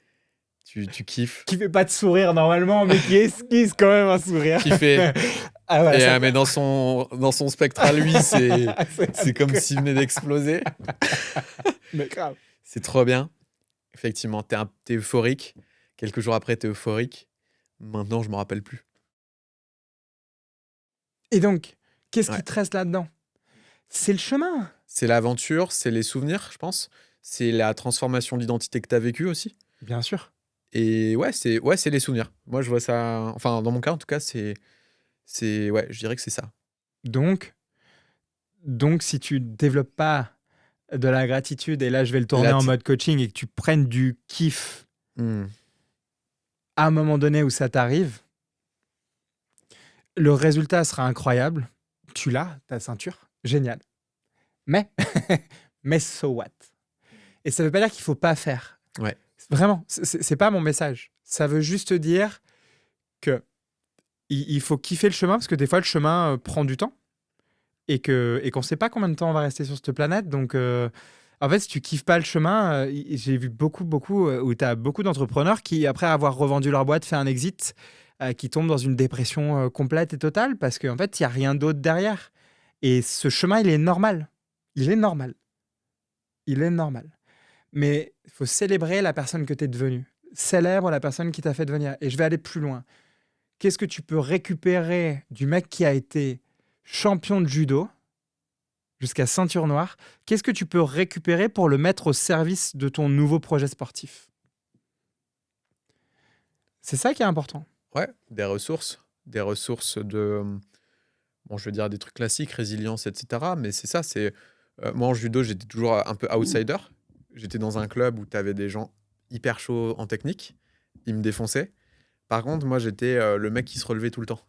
tu kiffes. Qui fait pas de sourire normalement, mais qui esquisse quand même un sourire. Qui fait. Ah voilà, Et, ça- mais dans son spectre à lui, c'est comme s'il venait d'exploser. Mais grave. C'est trop bien. Effectivement, t'es euphorique. Quelques jours après, t'es euphorique. Maintenant, je me rappelle plus. Et donc, qu'est-ce Ouais. qui te reste là-dedans? C'est le chemin. C'est l'aventure, c'est les souvenirs, je pense. C'est la transformation d'identité que t'as vécue aussi. Bien sûr. Et c'est les souvenirs. Moi, je vois ça. Enfin, dans mon cas, en tout cas, ouais, je dirais que c'est ça. Donc, si tu développes pas de la gratitude, et là je vais le tourner Là, en mode coaching, et que tu prennes du kiff Hmm. à un moment donné où ça t'arrive, le résultat sera incroyable. Tu l'as, ta ceinture, génial. Mais, mais so what? Et ça veut pas dire qu'il faut pas faire. Ouais. Vraiment, c'est pas mon message. Ça veut juste dire que il faut kiffer le chemin, parce que des fois le chemin prend du temps, et qu'on sait pas combien de temps on va rester sur cette planète. Donc en fait, si tu kiffes pas le chemin, j'ai vu beaucoup où tu as beaucoup d'entrepreneurs qui, après avoir revendu leur boîte, fait un exit, qui tombent dans une dépression complète et totale, parce qu'en fait, il y a rien d'autre derrière. Et ce chemin, il est normal. Il est normal. Il est normal. Mais il faut célébrer la personne que tu es devenue. Célèbre la personne qui t'a fait devenir. Et je vais aller plus loin. Qu'est-ce que tu peux récupérer du mec qui a été champion de judo jusqu'à ceinture noire? Qu'est-ce que tu peux récupérer pour le mettre au service de ton nouveau projet sportif? C'est ça qui est important. Ouais, des ressources. Des ressources de. Bon, je veux dire des trucs classiques, résilience, etc. Mais c'est ça, moi en judo, j'étais toujours un peu outsider. J'étais dans un club où tu avais des gens hyper chauds en technique. Ils me défonçaient. Par contre, moi, j'étais le mec qui se relevait tout le temps.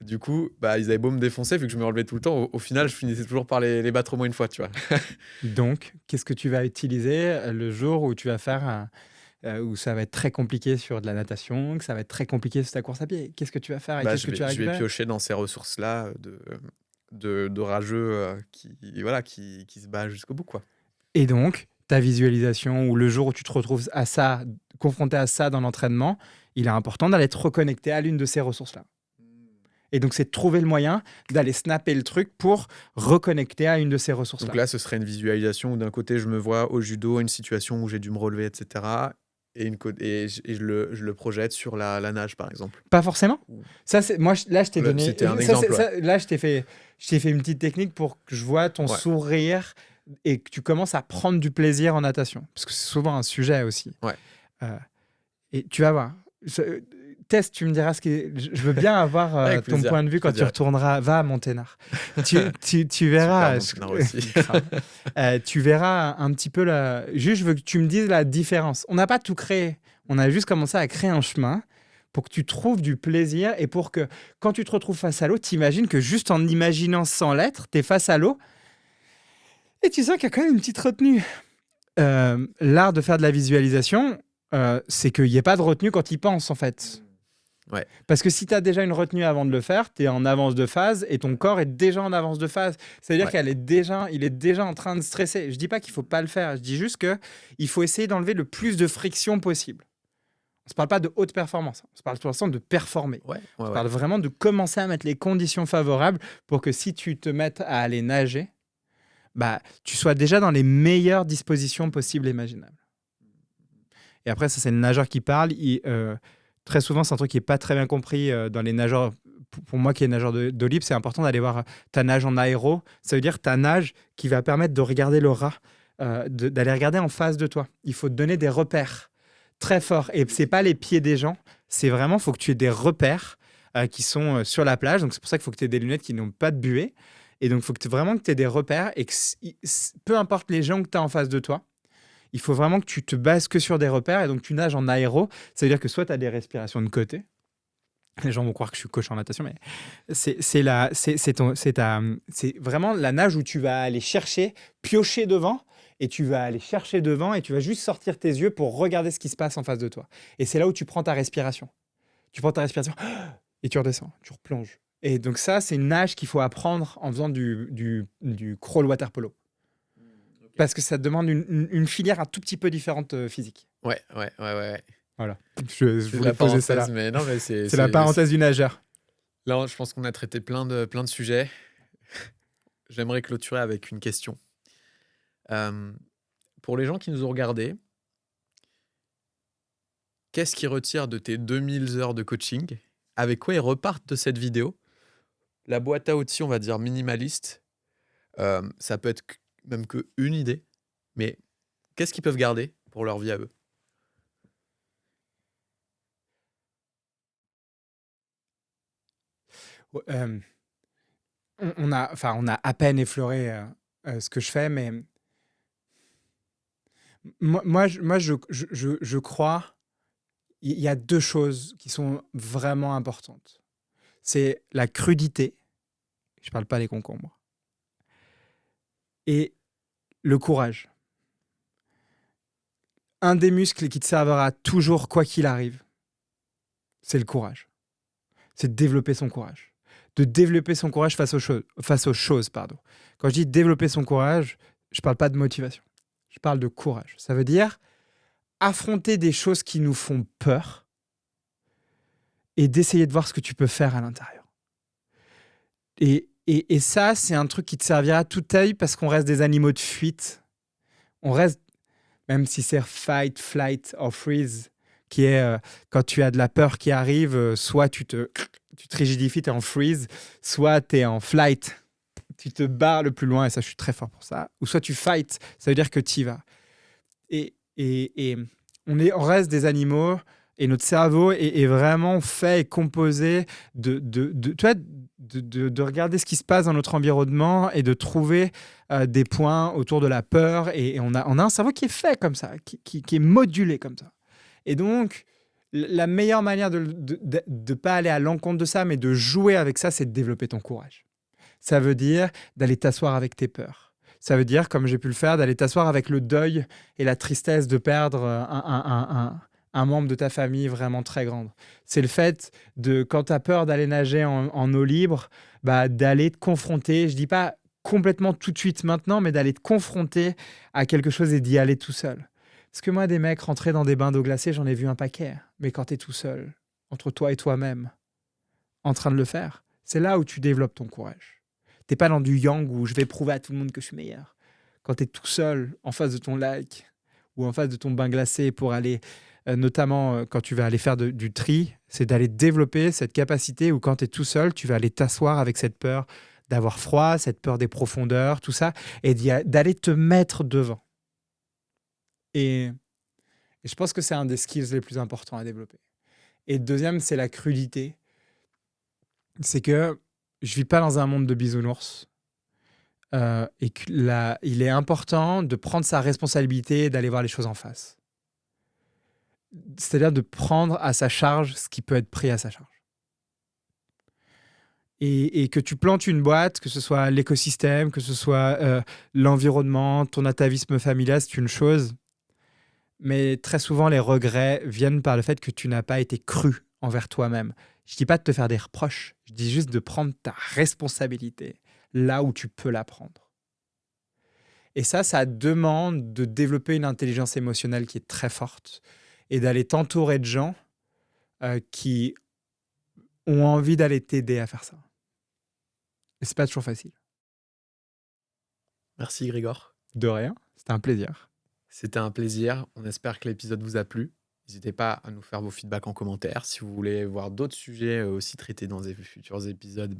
Du coup, bah, ils avaient beau me défoncer, vu que je me relevais tout le temps, au final, je finissais toujours par les battre au moins une fois, tu vois. Donc, qu'est-ce que tu vas utiliser le jour où tu vas faire où ça va être très compliqué sur de la natation, que ça va être très compliqué sur ta course à pied? Qu'est-ce que tu vas faire et Bah, qu'est-ce que tu vas je vais récupérer? piocher dans ces ressources-là de rageux voilà, qui se bat jusqu'au bout, quoi. Et donc, ta visualisation, ou le jour où tu te retrouves à ça, confronté à ça dans l'entraînement, il est important d'aller te reconnecter à l'une de ces ressources-là. Et donc, c'est de trouver le moyen d'aller snapper le truc pour reconnecter à une de ces ressources-là. Donc là, ce serait une visualisation où d'un côté, je me vois au judo, une situation où j'ai dû me relever, etc. je le projette sur la nage, par exemple. Pas forcément. Ou- Ça, moi, là, je t'ai Là, donné. c'était un ça, exemple, là, je t'ai fait une petite technique pour que je vois ton Ouais. sourire et que tu commences à prendre du plaisir en natation. Parce que c'est souvent un sujet aussi. Ouais. Euh, et tu vas voir. Test, tu me diras ce qui. Je veux bien avoir Avec ton plaisir, point de vue je te quand tu dirai. retourneras. Va à Monténard. Tu verras. Super, Monténard aussi. Grave. Tu verras un petit peu la. Juste, je veux que tu me dises la différence. On n'a pas tout créé. On a juste commencé à créer un chemin pour que tu trouves du plaisir et pour que quand tu te retrouves face à l'eau, tu imagines que juste en imaginant sans l'être, tu es face à l'eau et tu sens qu'il y a quand même une petite retenue. L'art de faire de la visualisation, c'est qu'il n'y ait pas de retenue quand il pense en fait. Ouais. Parce que si tu as déjà une retenue avant de le faire, tu es en avance de phase et ton corps est déjà en avance de phase. C'est-à-dire Ouais. qu'il est déjà en train de stresser. Je dis pas qu'il faut pas le faire, je dis juste qu'il faut essayer d'enlever le plus de friction possible. On ne se parle pas de haute performance, on se parle pour l'instant de performer. Ouais, On ouais, parle vraiment de commencer à mettre les conditions favorables pour que si tu te mettes à aller nager, bah, tu sois déjà dans les meilleures dispositions possibles et imaginables. Et après, ça, c'est le nageur qui parle. Très souvent, c'est un truc qui n'est pas très bien compris dans les nageurs. Pour moi qui est nageur d'eau libre, c'est important d'aller voir ta nage en aéro. Ça veut dire ta nage qui va permettre de regarder le rat, d'aller regarder en face de toi. Il faut te donner des repères très forts. Et ce n'est pas les pieds des gens. C'est vraiment, il faut que tu aies des repères qui sont sur la plage. Donc, c'est pour ça qu'il faut que tu aies des lunettes qui n'ont pas de buée. Et donc, il faut vraiment que tu aies des repères et que peu importe les gens que tu as en face de toi, il faut vraiment que tu te bases que sur des repères et donc tu nages en aéro. Ça veut dire que soit tu as des respirations de côté. Les gens vont croire que je suis coach en natation, mais c'est vraiment la nage où tu vas aller chercher, piocher devant et tu vas aller chercher devant et tu vas juste sortir tes yeux pour regarder ce qui se passe en face de toi. Et c'est là où tu prends ta respiration. Tu prends ta respiration et tu redescends, tu replonges. Et donc ça, c'est une nage qu'il faut apprendre en faisant du crawl water polo. Parce que ça demande une filière un tout petit peu différente physique. Ouais. Voilà. Je C'est de voulais la poser ça là. parenthèse, mais non, mais C'est la parenthèse du nageur. Là, je pense qu'on a traité plein de sujets. J'aimerais clôturer avec une question. Pour les gens qui nous ont regardés, qu'est-ce qu'ils retirent de tes 2000 heures de coaching? Avec quoi ils repartent de cette vidéo? La boîte à outils, on va dire minimaliste, ça peut être même qu'une idée, mais qu'est-ce qu'ils peuvent garder pour leur vie à eux? On a à peine effleuré ce que je fais, mais je crois il y a deux choses qui sont vraiment importantes. C'est la crudité, je ne parle pas des concombres, et le courage. Un des muscles qui te servira toujours, quoi qu'il arrive, c'est le courage. C'est de développer son courage. De développer son courage face aux choses. Pardon. Quand je dis développer son courage, je ne parle pas de motivation. Je parle de courage. Ça veut dire affronter des choses qui nous font peur et d'essayer de voir ce que tu peux faire à l'intérieur. Et ça, c'est un truc qui te servira toute ta vie parce qu'on reste des animaux de fuite. On reste, même si c'est fight, flight or freeze, qui est quand tu as de la peur qui arrive, soit tu te rigidifies, tu es en freeze, soit tu es en flight, tu te barres le plus loin, et ça, je suis très fort pour ça, ou soit tu fight, ça veut dire que tu y vas. Et on reste des animaux, et notre cerveau est vraiment fait et composé de regarder ce qui se passe dans notre environnement et de trouver des points autour de la peur. Et on a un cerveau qui est fait comme ça, qui est modulé comme ça. Et donc, la meilleure manière de ne pas aller à l'encontre de ça, mais de jouer avec ça, c'est de développer ton courage. Ça veut dire d'aller t'asseoir avec tes peurs. Ça veut dire, comme j'ai pu le faire, d'aller t'asseoir avec le deuil et la tristesse de perdre un membre de ta famille vraiment très grande. C'est le fait de, quand tu as peur d'aller nager en eau libre, d'aller te confronter, je ne dis pas complètement tout de suite maintenant, mais d'aller te confronter à quelque chose et d'y aller tout seul. Parce que moi, des mecs rentrer dans des bains d'eau glacée, j'en ai vu un paquet. Mais quand tu es tout seul, entre toi et toi-même, en train de le faire, c'est là où tu développes ton courage. Tu n'es pas dans du yang où je vais prouver à tout le monde que je suis meilleur. Quand tu es tout seul, en face de ton lac ou en face de ton bain glacé pour aller notamment quand tu vas aller faire du tri, c'est d'aller développer cette capacité où quand tu es tout seul, tu vas aller t'asseoir avec cette peur d'avoir froid, cette peur des profondeurs, tout ça, et d'aller te mettre devant. Et je pense que c'est un des skills les plus importants à développer. Et le deuxième, c'est la crudité. C'est que je vis pas dans un monde de bisounours. Et que il est important de prendre sa responsabilité et d'aller voir les choses en face. C'est-à-dire de prendre à sa charge ce qui peut être pris à sa charge. Et que tu plantes une boîte, que ce soit l'écosystème, que ce soit l'environnement, ton atavisme familial, c'est une chose. Mais très souvent, les regrets viennent par le fait que tu n'as pas été cru envers toi-même. Je ne dis pas de te faire des reproches, je dis juste de prendre ta responsabilité là où tu peux la prendre. Et ça demande de développer une intelligence émotionnelle qui est très forte et d'aller t'entourer de gens qui ont envie d'aller t'aider à faire ça. Et c'est pas toujours facile. Merci Grégor. De rien, c'était un plaisir. C'était un plaisir. On espère que l'épisode vous a plu. N'hésitez pas à nous faire vos feedbacks en commentaire. Si vous voulez voir d'autres sujets aussi traités dans des futurs épisodes,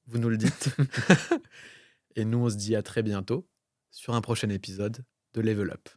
vous nous le dites. Et nous, on se dit à très bientôt sur un prochain épisode de Level Up.